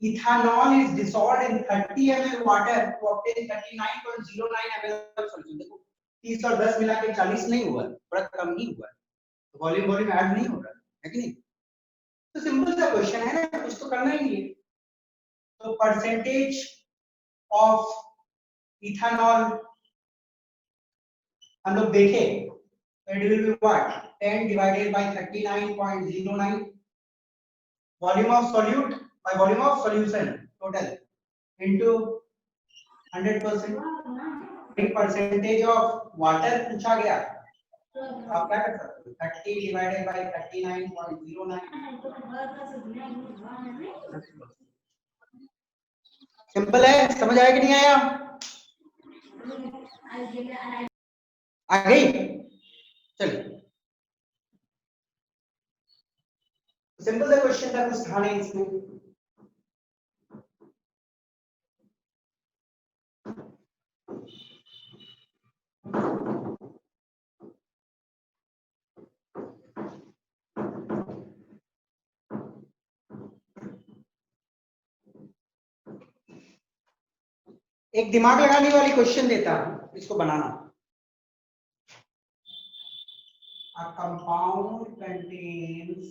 ethanol is dissolved in 30 ml water to obtain 39.09 ml of solution। देखो 30 और 10 मिला के 40 नहीं हुआ, थोड़ा कम ही हुआ, तो वॉल्यूम ऐड नहीं हो रहा है कि नहीं। तो सिंपल सा क्वेश्चन है ना, कुछ तो करना ही है। तो परसेंटेज ऑफ इथेनॉल हम लोग देखें, it will be what 10 divided by 39.09 volume of solute by volume of solution total into 100%। percentage of water पूछा गया, तो आप क्या कर सकते हो, 30 divided by 39.09। सिंपल है, समझ आया कि नहीं आया? आ गई? चलिए, सिंपल सा क्वेश्चन था, कुछ था नहीं इसमें। एक दिमाग लगाने वाली क्वेश्चन देता हूं, इसको बनाना। A compound contains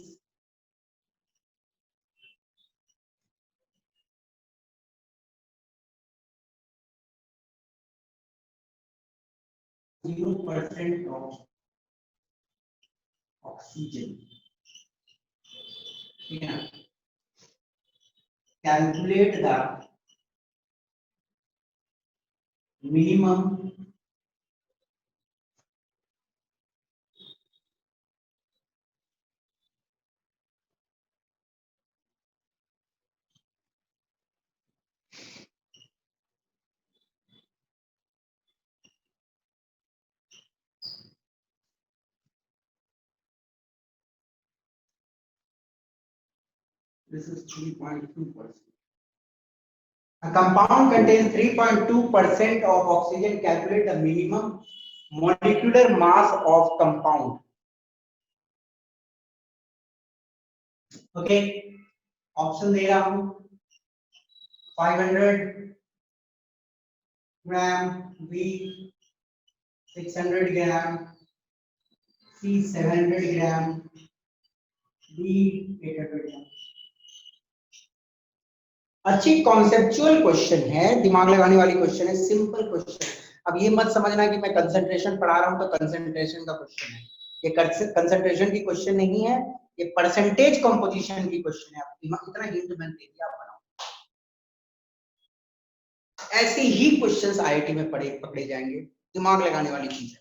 %% of oxygen, ठीक है ना। Calculate the minimum this is 3.2%. A compound contains 3.2% of oxygen. Calculate the minimum molecular mass of compound. Okay, option दे रहा हूं, 500 ग्राम, B 600 ग्राम, C 700 ग्राम, D 800 ग्राम। अच्छी कॉन्सेप्चुअल क्वेश्चन है, दिमाग लगाने वाली क्वेश्चन है, सिंपल क्वेश्चन। अब ये मत समझना कि मैं कंसंट्रेशन पढ़ा रहा हूं तो कंसंट्रेशन का क्वेश्चन है, ये कंसंट्रेशन की क्वेश्चन नहीं है, ये परसेंटेज कंपोजिशन की क्वेश्चन है। आप इतना हिंट मैंने दे दिया, आप बनाओ। ऐसे ही क्वेश्चंस आईआईटी में पकड़े जाएंगे, दिमाग लगाने वाली चीज है।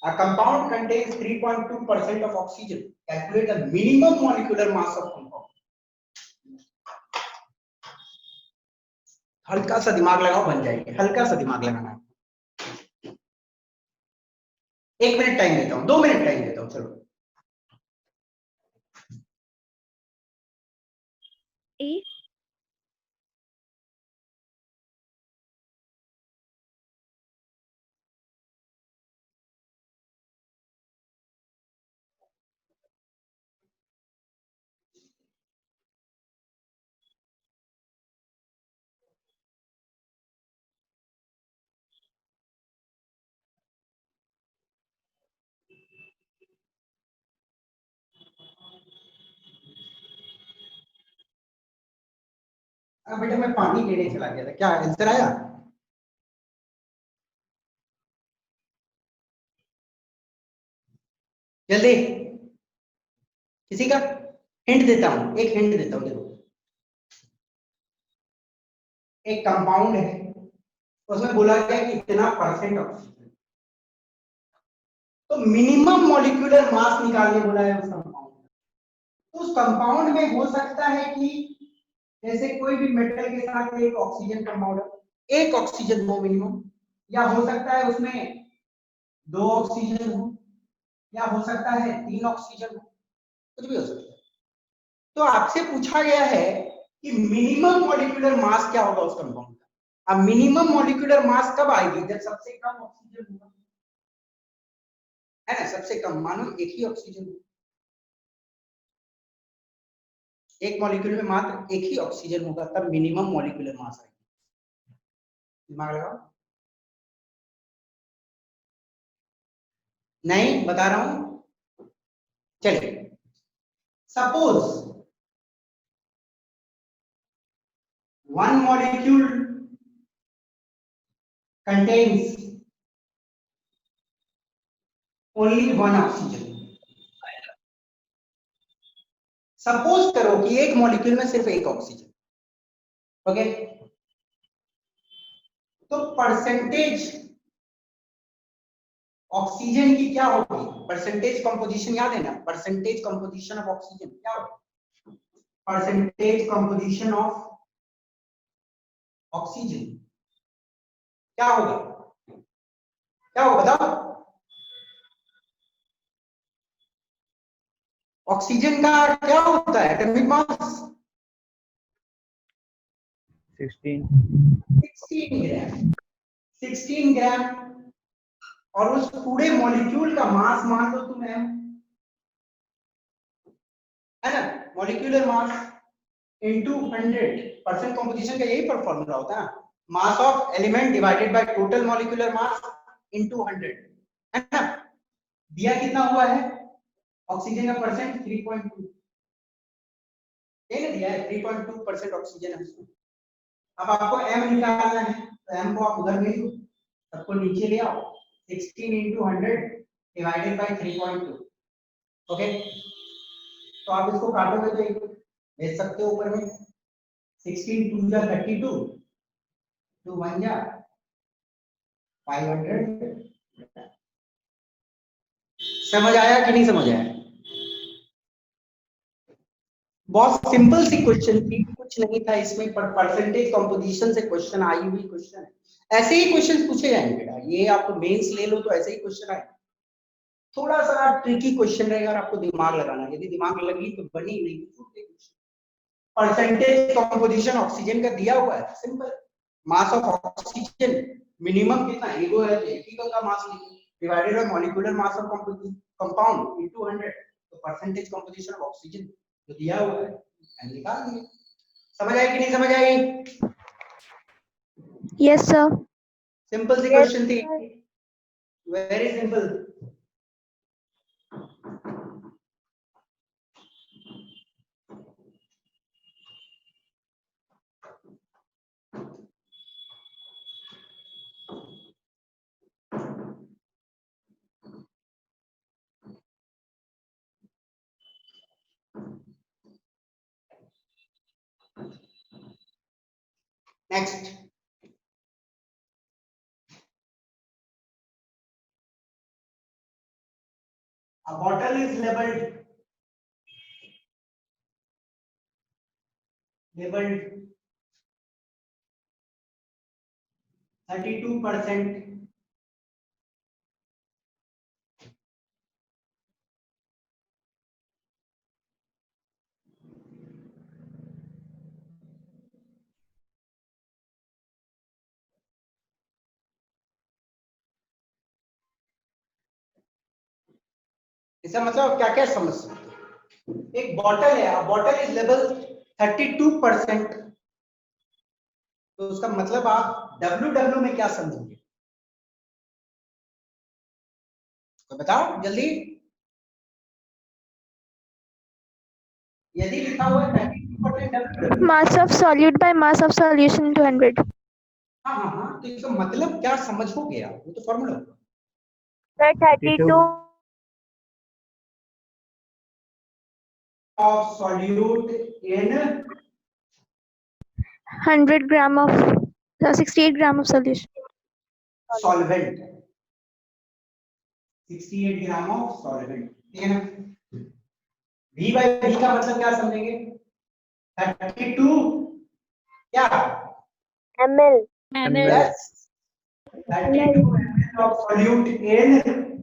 A compound contains 3.2% of oxygen. Calculate the minimum molecular mass of compound. हल्का सा दिमाग लगाओ, बन जाएगी। हल्का सा दिमाग लगाना है। 1 मिनट टाइम देता हूं, 2 मिनट टाइम देता हूं, चलो। बेटा मैं पानी लेने चला गया था, क्या आंसर आया? जल्दी, किसी का हिंट देता हूं, एक हिंट देता हूं, देखो। एक कंपाउंड है, उसमें बोला गया कि इतना परसेंट ऑक्सीजन, तो मिनिमम मॉलिक्यूलर मास निकालने बोला है उस कंपाउंड। उस कंपाउंड में हो सकता है कि जैसे कोई भी मेटल के साथ एक ऑक्सीजन कंपाउंड, एक ऑक्सीजन हो मिनिमम, या हो सकता है उसमें 2 ऑक्सीजन हो, या हो सकता है 3 ऑक्सीजन हो, कुछ भी हो सकता है। तो आपसे पूछा गया है कि मिनिमम मॉलिक्यूलर मास क्या होगा उस कंपाउंड का। अब मिनिमम मॉलिक्यूलर मास कब आएगी, जब सबसे कम ऑक्सीजन होगा, है ना। सबसे कम मानो एक ही ऑक्सीजन हो, एक मॉलिक्यूल में मात्र एक ही ऑक्सीजन होगा, तब मिनिमम मॉलिक्यूलर मास आएगी। दिमाग लगाओ। नहीं बता रहा हूं, चलिए suppose one molecule contains only one oxygen. Suppose करो कि एक मॉलिक्यूल में सिर्फ एक ऑक्सीजन, ओके, तो परसेंटेज ऑक्सीजन की क्या होगी? परसेंटेज कंपोजिशन याद है ना, परसेंटेज कंपोजिशन ऑफ ऑक्सीजन क्या होगी? परसेंटेज कंपोजिशन ऑफ ऑक्सीजन क्या होगा? क्या होगा बताओ? ऑक्सीजन का क्या होता है एटॉमिक मास? 16 ग्राम। 16 ग्राम और उस पूरे मॉलिक्यूल का मास मान लो तुम m, है ना, मॉलिक्यूलर मास इनटू 100%। कंपोजिशन का यही पर फॉर्मूला होता है, mass of element divided by total molecular mass into 100, है ना। दिया कितना हुआ है ऑक्सीजन का परसेंट? 3.2, ये ना दिया है 3.2% ऑक्सीजन है उसमें। अब आपको m निकालना है, तो m को आप उधर भेज दो, सबको नीचे ले आओ, 16 into 100 डिवाइडेड बाय 3.2, ओके। तो आप इसको काटोगे तो एक भेज सकते हो ऊपर में, 16 2 जा 32, 2 1 जा 500। समझ आया कि नहीं समझ आया? बहुत सिंपल सी क्वेश्चन थी, कुछ नहीं था इसमें, पर परसेंटेज कंपोजिशन से क्वेश्चन आई हुई क्वेश्चन है। ऐसे ही क्वेश्चन पूछे जाएंगे बेटा, ये आप मेंस ले लो तो ऐसे ही क्वेश्चन आए। थोड़ा सा ट्रिकी क्वेश्चन रहेगा और आपको दिमाग लगाना, यदि दिमाग लगी तो बनी, नहीं तो छूट गई क्वेश्चन। परसेंटेज कंपोजिशन ऑक्सीजन का दिया हुआ है, simple, mass of oxygen minimum कितना ईगो है, इक्वल का mass divided by molecular mass of compound into 100, तो परसेंटेज कंपोजिशन ऑफ ऑक्सीजन जो दिया हुआ है निकाल दिए। समझ आई कि नहीं समझ आई? Yes sir. सिंपल सी क्वेश्चन थी, very simple. Next, a bottle is labeled 32%, इसका मतलब क्या क्या समझ सकते हो? एक बॉटल है, बॉटल इज लेवल 32%, तो उसका मतलब आप WW में क्या समझोगे? तो बताओ जल्दी। यदि लिखा हुआ है 32% WW, mass of solute bye mass of solution into 100। हाँ हाँ हाँ, तो इसका मतलब क्या समझोगे आप? वो तो फॉर्मूला होगा। Sir 32 of solute in 100 gram of 68 gram of solution. Solvent, 68 gram of solvent, ठीक है ना। V by V का मतलब क्या समझेंगे? 32 क्या ml Yes. 32 ml of solute in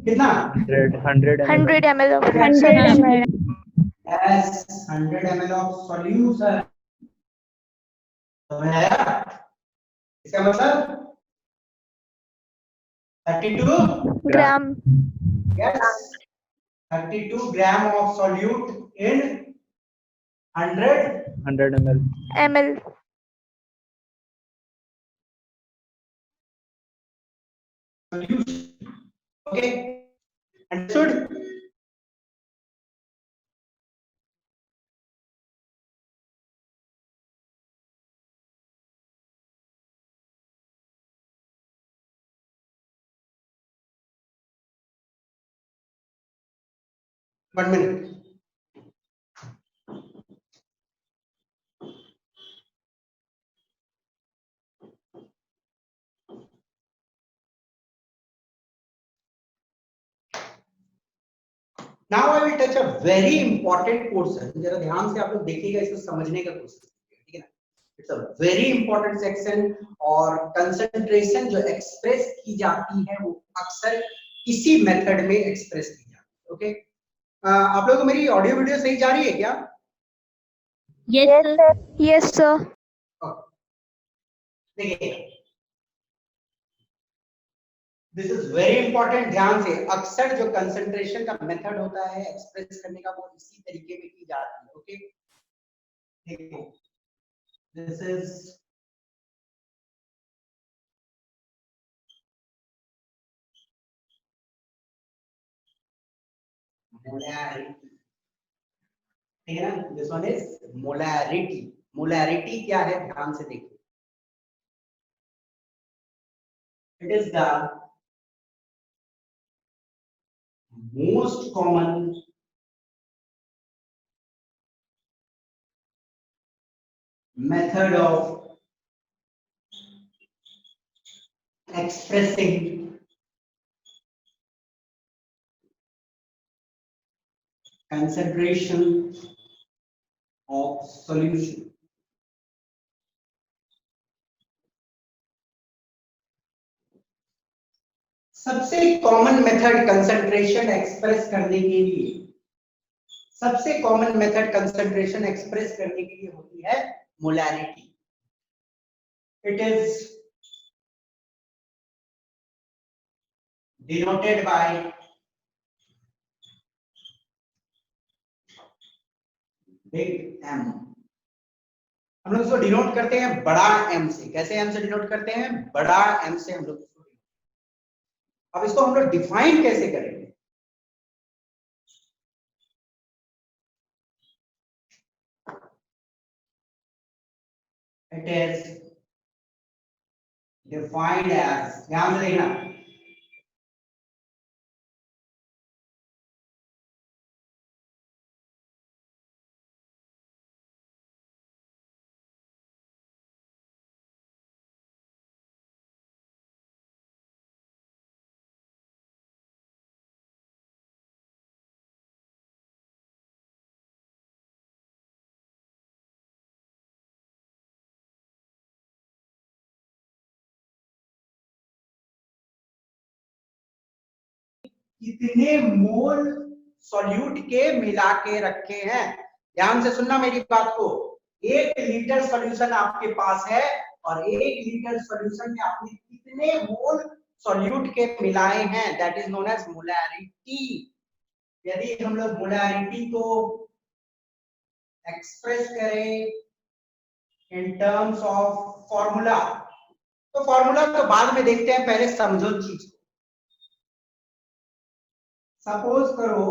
कितना? 100 ml of 100 ml. Yes, 100 ml of solution. समझ आया? इसका मतलब 32 ग्राम। yes, 32 gram of solute in 100 100 ml. ml solution. Okay, understood? One minute. Now I will touch a very important portion. जरा ध्यान से आप लोग देखिएगा, इसको समझने का कोशिश कीजिएगा, ठीक है ना? It's a very important section, और कंसंट्रेशन जो एक्सप्रेस की जाती है वो अक्सर इसी मेथड में एक्सप्रेस की जाती है। ओके, आप लोगों को मेरी ऑडियो वीडियो सही जा रही है क्या? Yes, sir. Yes, sir. देखिए, दिस इज वेरी इंपॉर्टेंट, ध्यान से। अक्सर जो कंसंट्रेशन का मेथड होता है एक्सप्रेस करने का, वो इसी तरीके में की जाती है। ओके, देखो, दिस इज मोलैरिटी, ठीक है ना? This one is molarity. Molarity क्या है, ध्यान से देखिए। It is the most common method of expressing concentration of solution. सबसे कॉमन मेथड कंसंट्रेशन एक्सप्रेस करने के लिए, सबसे कॉमन मेथड कंसंट्रेशन एक्सप्रेस करने के लिए होती है molarity. It is denoted by big M. हम लोग इसको डिनोट करते हैं बड़ा एम से। कैसे एम से डिनोट करते हैं? बड़ा एम से हम लोग इसको। अब इसको हम लोग डिफाइन कैसे करेंगे? इट इज डिफाइंड एज, ध्यान से देखना, कितने मोल सॉल्यूट के मिला के रखे हैं। ध्यान से सुनना मेरी बात को। 1 लीटर सॉल्यूशन आपके पास है, और 1 लीटर सॉल्यूशन में आपने कितने मोल सॉल्यूट के मिलाए हैं, that is known as molarity. यदि हम लोग मोलैरिटी को एक्सप्रेस करें इन टर्म्स ऑफ फॉर्मूला, तो फॉर्मूला तो बाद में देखते हैं, पहले समझो चीज को। सपोज करो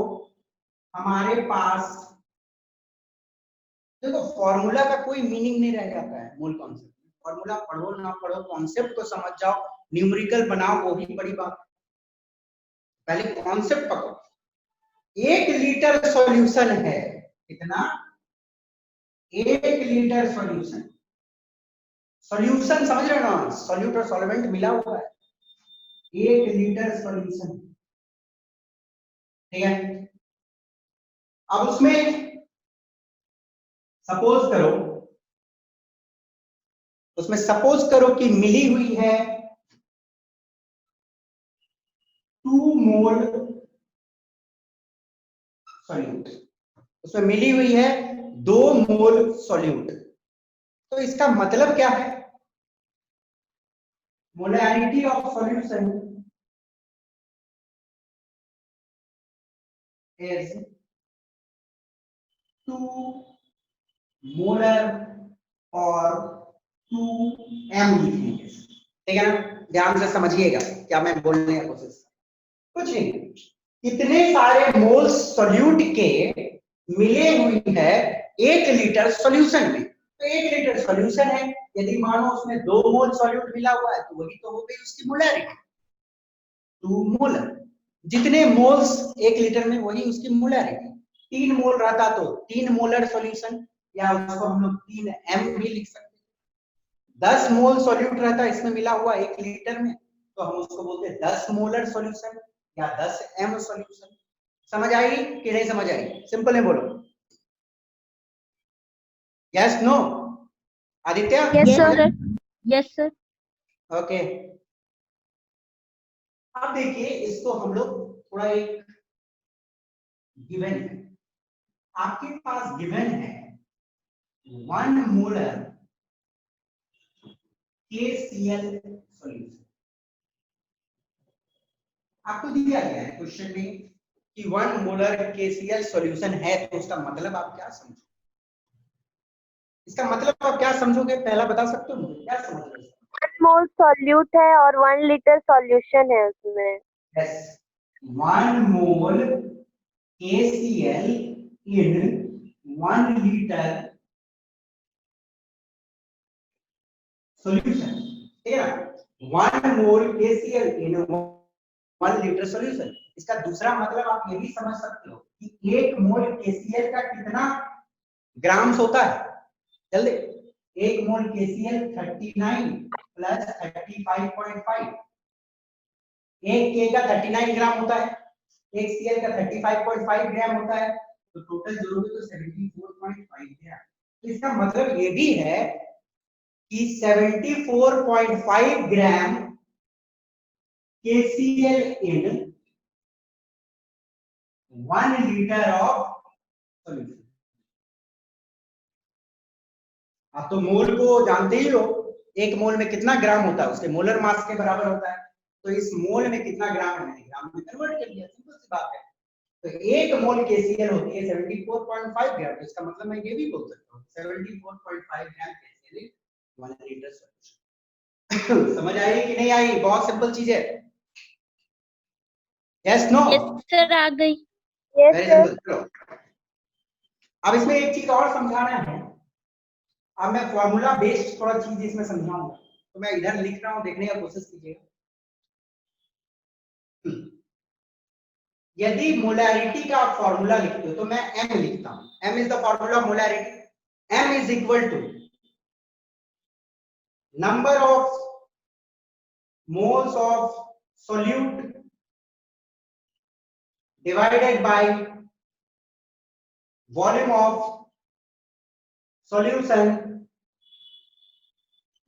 हमारे पास, देखो फॉर्मूला का कोई मीनिंग नहीं रह जाता है मूल कॉन्सेप्ट। फॉर्मूला पढ़ो ना पढ़ो, कॉन्सेप्ट को समझ जाओ, न्यूमेरिकल बनाओ, वो भी बड़ी बात। पहले कॉन्सेप्ट पकड़ो। 1 लीटर सॉल्यूशन है, कितना? 1 लीटर सॉल्यूशन। सॉल्यूशन समझ रहे हो ना, सॉल्यूट और सॉल्वेंट मिला हुआ है। 1 लीटर सॉल्यूशन, ठीक है? अब उसमें सपोज करो, कि मिली हुई है 2 मोल सॉल्यूट, उसमें मिली हुई है 2 मोल सॉल्यूट। तो इसका मतलब क्या है? Molarity of solution is 2 molar और 2 m लिखेंगे, ठीक है ना? ध्यान से समझिएगा क्या मैं बोलने की कोशिश, कुछ नहीं, कितने सारे मोल्स सॉल्यूट के मिले हुई है 1 लीटर सॉल्यूशन में। तो 1 लीटर सॉल्यूशन है, यदि मानो उसमें 2 मोल सॉल्यूट मिला हुआ है तो वही तो हो गई उसकी मोलैरिटी, 2 मोलर। जितने मोल्स 1 लीटर में वही उसकी मोलैरिटी। 3 मोल रहता तो 3 मोलर सॉल्यूशन, या उसको हम लोग 3m भी लिख सकते हैं। 10 मोल सॉल्यूट रहता इसमें मिला हुआ 1 लीटर में, तो हम उसको बोलते हैं 10 मोलर सॉल्यूशन या 10m सॉल्यूशन। समझ आई कि नहीं समझ आई? सिंपल है, बोलो yes no. Aditya? Yes sir, yes sir. Okay, अब देखिए इसको हम लोग थोड़ा एक गिवन है, आपके पास गिवन है 1 मोलर KCl सॉल्यूशन। आपको दिया गया है क्वेश्चन में कि 1 मोलर KCl सॉल्यूशन है, तो उसका मतलब आप क्या समझो? इसका मतलब आप क्या समझोगे, पहला बता सकते हो मुझे, क्या समझ रहे हो? 1 मोल सॉल्यूट है और 1 लीटर सॉल्यूशन है उसमें। Yes, 1 mole KCl in 1 liter solution, ठीक है ना? 1 मोल KCl in 1 लीटर सॉल्यूशन। इसका दूसरा मतलब आप ये भी समझ सकते हो कि 1 मोल KCl का कितना ग्राम्स होता है। जल्दी, 1 मोल KCl 39 प्लस 35.5, 1 K का 39 ग्राम होता है, 1 Cl का 35.5 ग्राम होता है, तो टोटल जोड़ोगे तो 74.5 ग्राम। तो इसका मतलब ये भी है कि 74.5 gram KCl in 1 litre of solution. आप तो मोल को जानते ही हो, 1 मोल में कितना ग्राम होता है, उसके मोलर मास के बराबर होता है। तो इस मोल में कितना ग्राम है, मैंने ग्राम में कन्वर्ट कर दिया, सिंपल सी बात है। तो 1 मोल KCl होती है 74.5 ग्राम, इसका मतलब मैं ये भी बोल सकता हूँ 74.5 gram KCl in 1 litre solution. समझ आई कि नहीं आई? बहुत सिंपल चीज है। Yes no? यस सर, आ गई। Yes very sir. सिंपल। चलो अब इसमें एक चीज और समझाना है। अब मैं फॉर्मूला बेस्ड थोड़ा चीज इसमें समझाऊंगा, तो मैं इधर लिख रहा हूं, देखने का कोशिश कीजिएगा। यदि मोलैरिटी का आप फॉर्मूला लिखते हो तो मैं m लिखता हूं, m is the formula of molarity. m is equal to number of moles of solute divided by volume of solution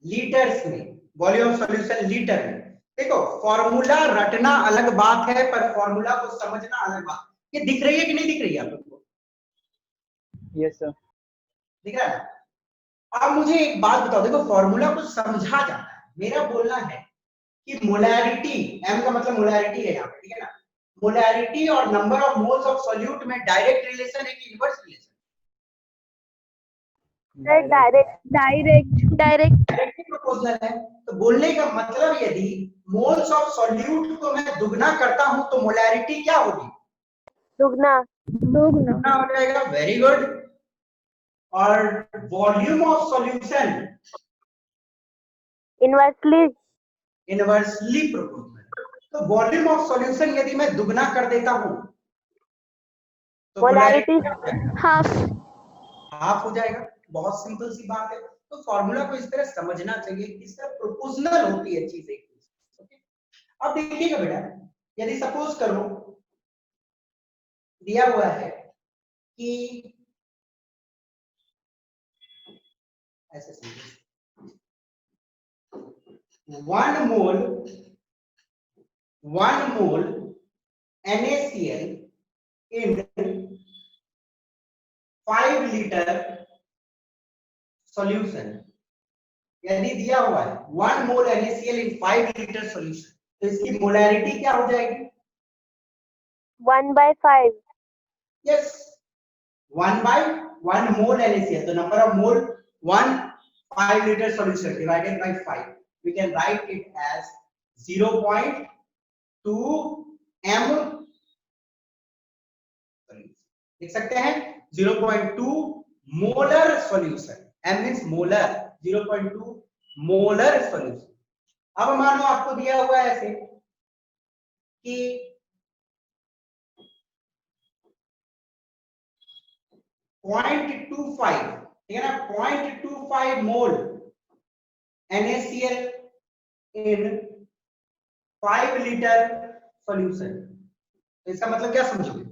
litres में, वॉल्यूम ऑफ सॉल्यूशन लीटर में। देखो फॉर्मूला रटना अलग बात है, पर फॉर्मूला को समझना अलग बात। ये दिख रही है कि नहीं दिख रही है आप लोगों को? Yes sir. दिख रहा है? अब मुझे एक बात बताओ, देखो फॉर्मूला को समझा जाता है, मेरा बोलना है कि मोलैरिटी, m का मतलब मोलैरिटी है यहाँ पे, ठीक है ना? मोलैरिटी और number of moles of solute में डायरेक्ट रिलेशन है कि इनवर्स रिलेशन? डायरेक्ट प्रोपोर्शनल है। तो बोलने का मतलब यदि मोल्स ऑफ सॉल्यूट को मैं दुगना करता हूं तो मोलैरिटी क्या होगी? दुगना। दुगना हो जाएगा। Very good. और volume of solution inversely proportional. तो वॉल्यूम ऑफ सॉल्यूशन यदि मैं दुगना कर देता हूं तो मोलैरिटी हाफ हो जाएगा। बहुत सिंपल सी बात है। तो फॉर्मूला को इस तरह समझना चाहिए कि इस तरह प्रोपोर्शनल होती है चीज एक दूसरे। ओके, अब देखिएगा बेटा, यदि सपोज करो दिया हुआ है कि ऐसे समझो 1 मोल NaCl in 5 लीटर सॉल्यूशन। यदि दिया हुआ है 1 मोल NaCl in 5 लीटर सॉल्यूशन, तो इसकी मोलैरिटी क्या हो जाएगी? 1/5। यस, 1 मोल NaCl, तो number of mole 1 5 liter solution divided by 5, we can write it as 0.2 m, लिख सकते हैं 0.2 molar solution. m means molar, 0.2 molar solution. अब मान लो आपको दिया हुआ है ऐसे कि 0.25, ठीक है ना, 0.25 मोल NaCl इन 5 लीटर सॉल्यूशन। तो इसका मतलब क्या समझोगे?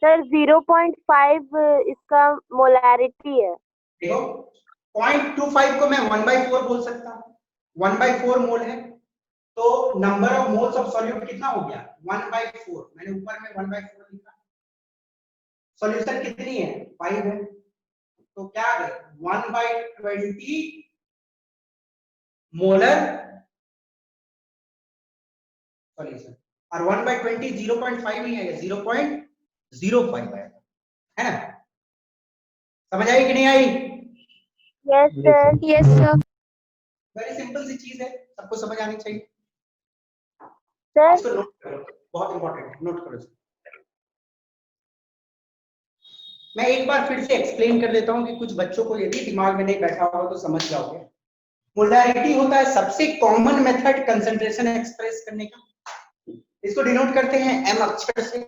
सर 0.5 इसका मोलैरिटी है। देखो 0.25 को मैं 1/4 बोल सकता हूँ, 1/4 मोल है, तो number of moles of solute कितना हो गया? 1/4। मैंने ऊपर में 1/4 लिखा। सॉल्यूशन कितनी है? 5 है, तो क्या है 1/20 मोलर सॉल्यूशन। और 1/20 0.5 ही है, 0.05 है ना? समझ आई कि नहीं आई? Yes sir. Yes sir. Very simple सी चीज है, सबको समझ आनी चाहिए। सर इसको नोट करो, बहुत इंपॉर्टेंट है, नोट करो इसको। मैं एक बार फिर से एक्सप्लेन कर देता हूं कि कुछ बच्चों को यदि दिमाग में नहीं बैठा होगा तो समझ जाओगे। मोलैरिटी होता है सबसे कॉमन मेथड कंसंट्रेशन एक्सप्रेस करने का। इसको डिनोट करते हैं m अक्षर से।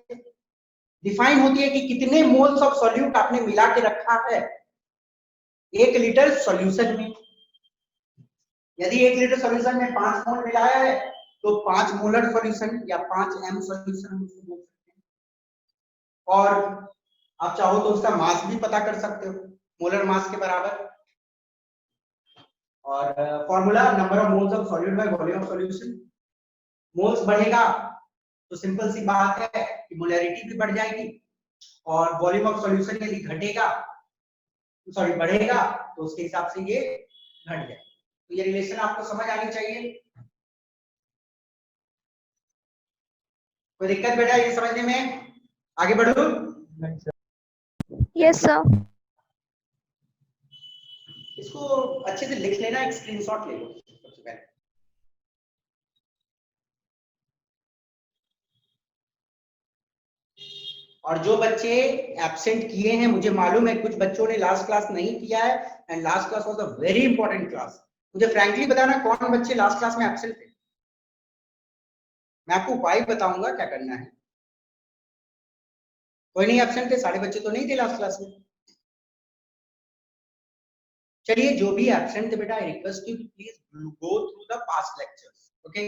डिफाइन होती है कि कितने मोल्स ऑफ सॉल्यूट आपने मिला के रखा है 1 लीटर सॉल्यूशन में। यदि 1 लीटर सॉल्यूशन में 5 मोल मिलाया है तो 5 मोलर सॉल्यूशन या 5 m सॉल्यूशन हम उसको बोल सकते हैं। और आप चाहो तो उसका मास भी पता कर सकते हो, मोलर मास के बराबर। और formula number of moles of solute bye volume of solution. Moles बढ़ेगा तो सिंपल सी बात है कि मोलैरिटी भी बढ़ जाएगी, और वॉल्यूम ऑफ सॉल्यूशन यदि घटेगा, सॉरी बढ़ेगा, तो उसके हिसाब से ये घट जाएगा। तो ये रिलेशन आपको समझ आनी चाहिए। कोई दिक्कत बेटा ये समझने में? आगे बढ़ो। Yes sir. इसको अच्छे से लिख लेना, एक स्क्रीनशॉट ले लो सबसे पहले। और जो बच्चे एब्सेंट किए हैं, मुझे मालूम है कुछ बच्चों ने लास्ट क्लास नहीं किया है, and last class was a very important class. मुझे फ्रैंकली बताना कौन बच्चे लास्ट क्लास में एब्सेंट थे। मैं आपको उपाय बताऊंगा क्या करना है। कोई नहीं एब्सेंट थे? सारे बच्चे तो नहीं थे लास्ट क्लास में। चलिए जो भी एब्सेंट थे बेटा, I request you to please go through the past lectures, okay?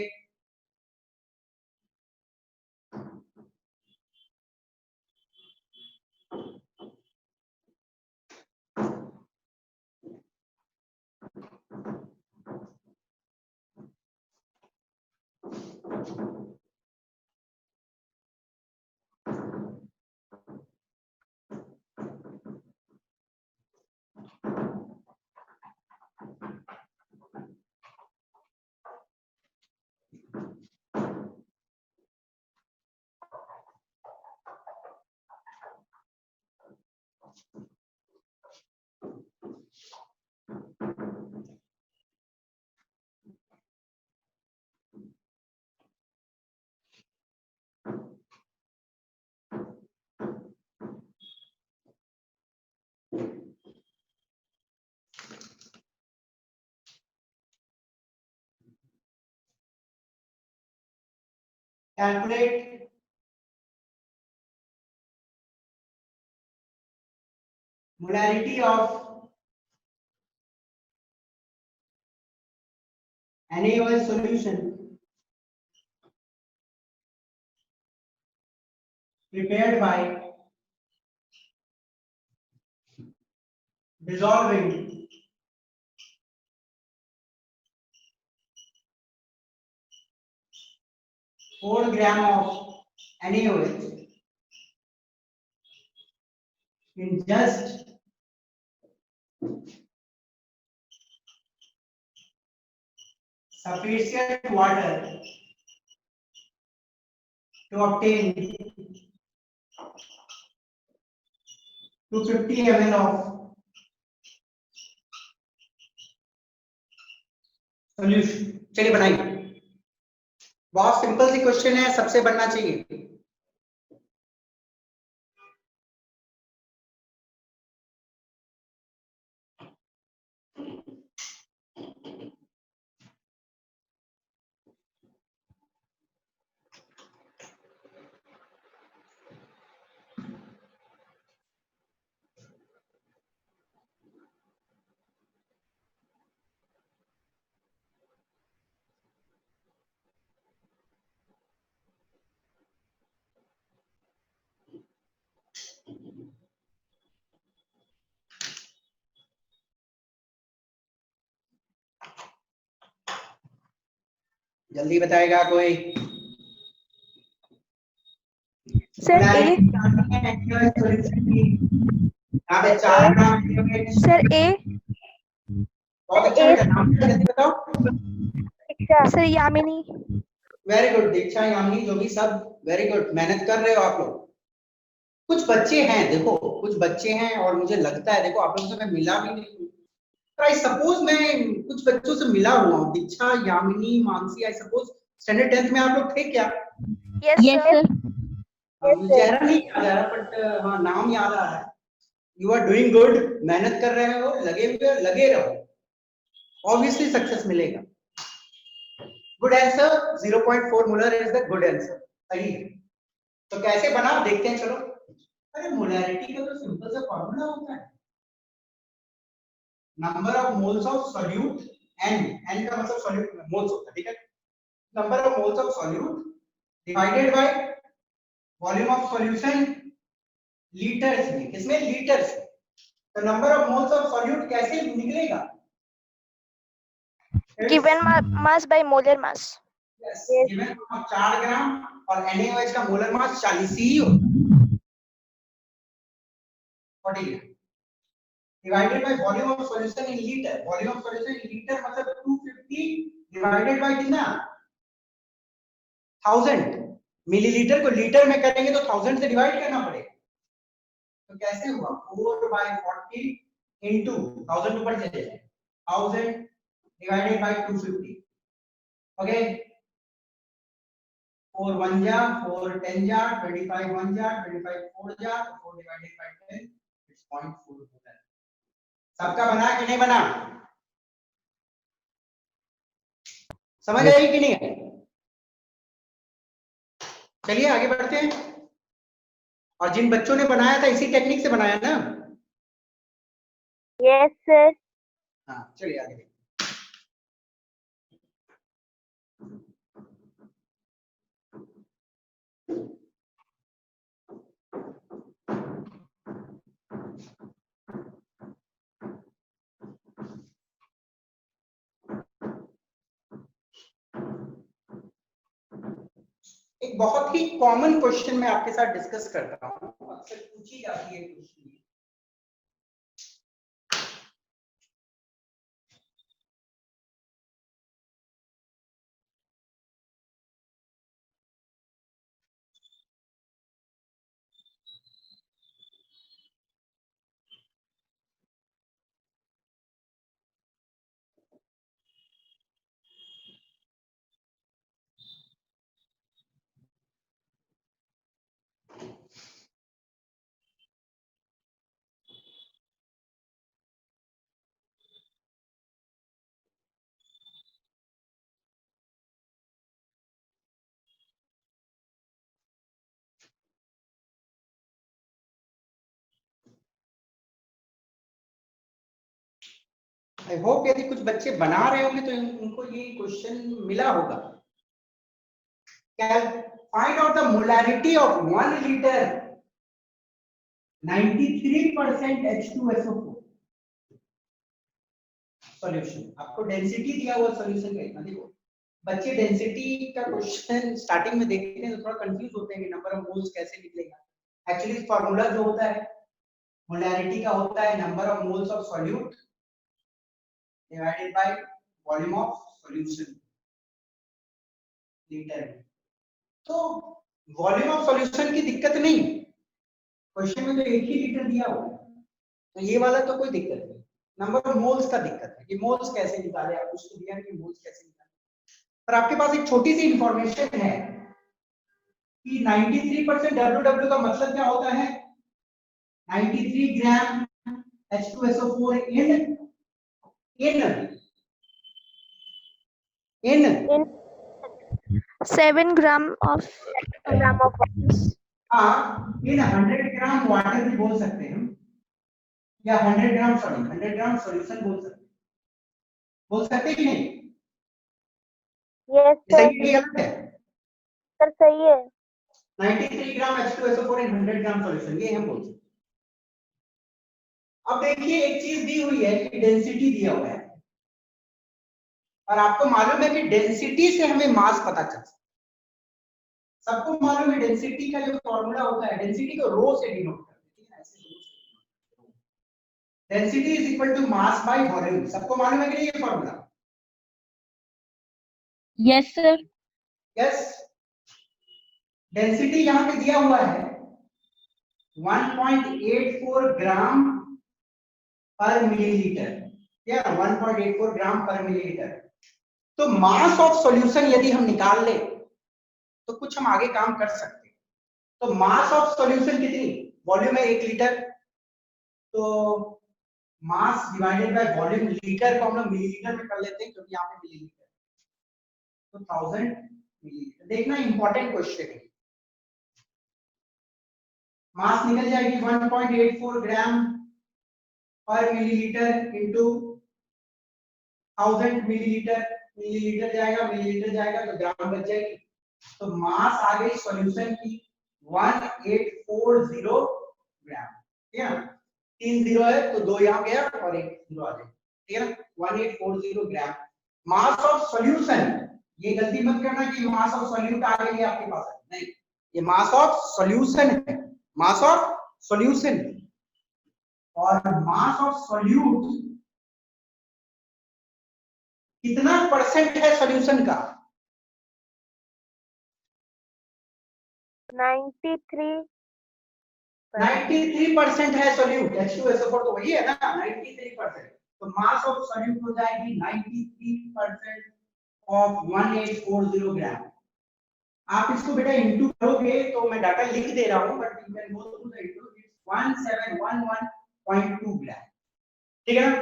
Calculate molarity of NaOH solution prepared by dissolving 4 gram of NaOH in just sufficient water to obtain 250 ml of solution. चलिए बनाइए, बहुत simple सी question है, सबसे बनना चाहिए। जल्दी बताएगा कोई? सर ए। यहाँ पे 4 नाम दिए। सर ए। बहुत अच्छा बेटा, नाम क्या जल्दी बताओ। दीक्षा। सर यामिनी। वेरी गुड दीक्षा, यामिनी, जो भी सब वेरी गुड, मेहनत कर रहे हो आप लोग। कुछ बच्चे हैं, देखो कुछ बच्चे हैं और मुझे लगता है, देखो आप लोगों से मैं मिला भी नहीं हूँ, आई सपोज मैं कुछ बच्चों से मिला हुआ हूँ, Diksha, Yamini, Mansi, I suppose standard 10th में आप लोग थे क्या? Yes yes sir. सर। मुझे चेहरा नहीं याद आ रहा, बट हाँ नाम याद आ रहा है। यू आर डूइंग गुड, मेहनत कर रहे हो, लगे हुए, लगे रहो, ऑब्वियसली सक्सेस मिलेगा। Good answer, 0.4 molar is the good answer, सही है। तो कैसे बना देखते हैं, चलो। अरे मोलैरिटी का तो सिंपल सा फॉर्मूला होता है, number of moles of solute, n का मतलब सॉल्यूट मोल्स होता है, ठीक है। Number of moles of solute divided by volume of solution litres में, किसमें? लीटर्स। तो number of moles of solute कैसे निकलेगा? Given mass by molar mass. Yes, given 4 ग्राम और NaOH का मोलर मास 40 ही होता है, 40 gram divided by volume of solution in litre. Volume of solution in litre मतलब 250 डिवाइडेड बाय कितना? 1000। Millilitre को litre में करेंगे तो 1000 से डिवाइड करना पड़ेगा। तो कैसे हुआ? 4/40 into 1000 ऊपर चले जाए, 1000 डिवाइडेड बाय 250। ओके, 4 1 जा, 4 10 जा, 25 1 जा, 25 4 जा, 4 डिवाइडेड बाय 10 6.4 होता है। सबका बना कि नहीं बना? समझ आई कि नहीं आई? चलिए आगे बढ़ते हैं। और जिन बच्चों ने बनाया था इसी टेक्निक से बनाया ना? Yes sir. हाँ चलिए आगे। एक बहुत ही कॉमन क्वेश्चन मैं आपके साथ डिस्कस करता हूँ, अक्सर पूछी जाती है क्वेश्चन। आई होप यदि कुछ बच्चे बना रहे होंगे तो उनको ये क्वेश्चन मिला होगा। Find out the molarity of 1 litre 93% H2SO4 solution. आपको डेंसिटी दिया हुआ सॉल्यूशन का इतना, देखो बच्चे डेंसिटी का क्वेश्चन स्टार्टिंग में देखते हैं तो थोड़ा कंफ्यूज होते हैं कि नंबर ऑफ मोल्स कैसे निकलेगा। एक्चुअली फार्मूला जो होता है मोलैरिटी का होता है number of moles of solute divided by volume of solution litre में। तो वॉल्यूम ऑफ सॉल्यूशन की दिक्कत नहीं, क्वेश्चन में तो 1 ही लीटर दिया हुआ है, तो ये वाला तो कोई दिक्कत नहीं। नंबर ऑफ मोल्स का दिक्कत है कि मोल्स कैसे निकाले, आप उसको दिया कि मोल्स कैसे निकाले। पर आपके पास एक छोटी सी इंफॉर्मेशन है कि 93% WW का मतलब क्या होता है, 93 ग्राम H2SO4 in 7 gram of gram of हाँ इन 100 ग्राम वाटर भी बोल सकते हैं हम, या 100 ग्राम सॉल्यूशन बोल सकते कि नहीं? यस ये सर, सही है या गलत है? सर सही है। 93 ग्राम H2SO4 इन 100 ग्राम सॉल्यूशन, ये हम बोल सकते हैं। अब देखिए एक चीज दी हुई है कि डेंसिटी दिया हुआ है, और आपको मालूम है कि डेंसिटी से हमें मास पता चल सकता है। सबको मालूम है डेंसिटी का जो फॉर्मूला होता है, डेंसिटी को रो से डिनोट करते हैं, ऐसे density is equal to mass by volume. सबको मालूम है कि नहीं ये formula? Yes sir. Yes, density यहां पे दिया हुआ है 1.84 ग्राम पर मिलीलीटर, या 1.84 ग्राम पर मिलीलीटर। तो मास ऑफ सॉल्यूशन यदि हम निकाल ले तो कुछ हम आगे काम कर सकते हैं। तो मास ऑफ सॉल्यूशन कितनी, वॉल्यूम है 1 लीटर, तो mass divided by volume, litre को हम लोग मिलीलीटर में कर लेते हैं क्योंकि यहाँ पे मिलीलीटर, तो 1000 मिलीलीटर। देखना इंपॉर्टेंट क्वेश्चन है। मास निकल जाएगी 1.84 ग्राम पर मिलीलीटर इंटू 1000 मिलीलीटर, मिलीलीटर जाएगा तो ग्राम बच जाएगी। तो मास आ गई सॉल्यूशन की 1840 ग्राम, ठीक है ना? 3 जीरो है तो 2 यहाँ गया और 1 जीरो आ जाएगा, ठीक है ना? 1840 ग्राम मास ऑफ सॉल्यूशन। ये गलती मत करना कि मास ऑफ सॉल्यूट आ गई है आपके पास, नहीं, ये मास ऑफ सॉल्यूशन है, मास ऑफ सॉल्यूशन। और मास ऑफ सॉल्यूट कितना परसेंट है सॉल्यूशन का? 93 93% है सॉल्यूट। H2SO4 तो वही है ना, 93%। तो मास ऑफ सॉल्यूट हो जाएगी 93% ऑफ 1840 ग्राम। आप इसको बेटा इंटू करोगे तो मैं डाटा लिख दे रहा हूं, but you can go through the into, 1711.2 ग्राम, ठीक है ना?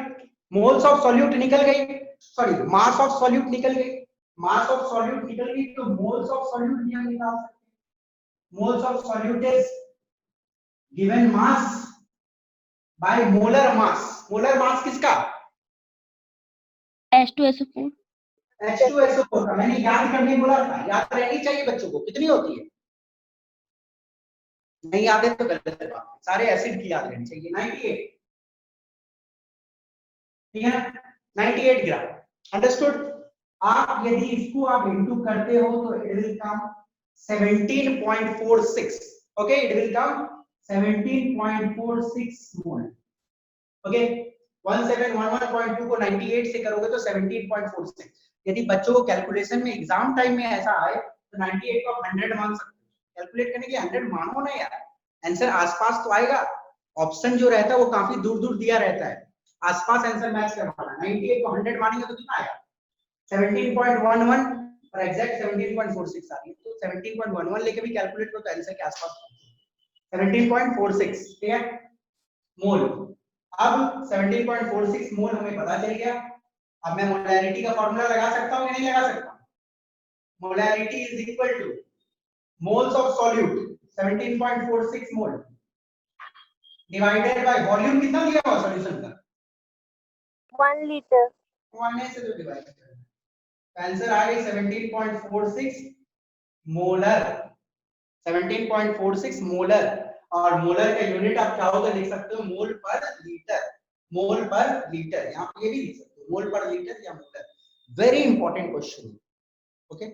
मोल्स ऑफ सॉल्यूट निकल गई, सॉरी मास ऑफ सॉल्यूट निकल गई, मास ऑफ सॉल्यूट निकल गई तो मोल्स ऑफ सॉल्यूट भी हम निकाल सकते हैं। Moles of solute is given mass by molar mass. Molar mass किसका? H2SO4। H2SO4 का। मैंने याद करने बोला था, याद रहनी चाहिए बच्चों को। कितनी होती है? नहीं याद है तो गलत है बात, सारे एसिड की याद रहनी चाहिए। 98, ठीक है ना? 98 ग्राम, अंडरस्टूड? आप यदि इसको आप इंटू करते हो तो it will come 17.46, okay, it will come 17.46 mole, okay. 1711.2 को 98 से करोगे तो 17.46। यदि बच्चों को कैलकुलेशन में एग्जाम टाइम में ऐसा आए तो 98 को आप 100 मान सकते हो। कैलकुलेट करने के 100 मानो ना यार, आंसर आसपास तो आएगा। ऑप्शन जो रहता है वो काफी दूर दूर दिया रहता है, आसपास आंसर मैच करवाना। 98 को 100 मानेंगे तो कितना आएगा? 17.11 और एग्जैक्ट 17.46 आ रही है, तो 17.11 लेके भी कैलकुलेट करो तो आंसर के आसपास 17.46, ठीक है, मोल। अब 17.46 मोल हमें पता चल गया। अब मैं मोलैरिटी का फॉर्मूला लगा सकता हूं या नहीं लगा सकता? Molarity is equal two moles of solute 17.46 mole divided by volume. कितना दिया हुआ सॉल्यूशन का? 1 लीटर। 1 से तो डिवाइड करना, आंसर आ गई 17.46 मोलर, 17.46 मोलर। और मोलर का यूनिट आप चाहो तो लिख सकते हो मोल पर लीटर, मोल पर लीटर, यहाँ पे ये भी लिख सकते हो मोल पर लीटर या molar. Very important question, okay.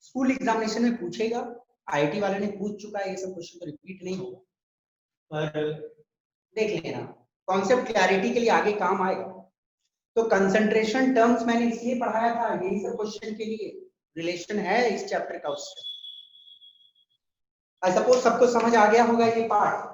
School examination में पूछेगा, आईआईटी वाले ने पूछ चुका है, ये सब क्वेश्चन तो रिपीट नहीं होगा, पर देख लेना, कॉन्सेप्ट क्लैरिटी के लिए आगे काम आएगा। तो कंसंट्रेशन टर्म्स मैंने इसलिए पढ़ाया था, यही सब क्वेश्चन के लिए रिलेशन है इस चैप्टर का उससे। आई सपोज सबको समझ आ गया होगा ये पार्ट।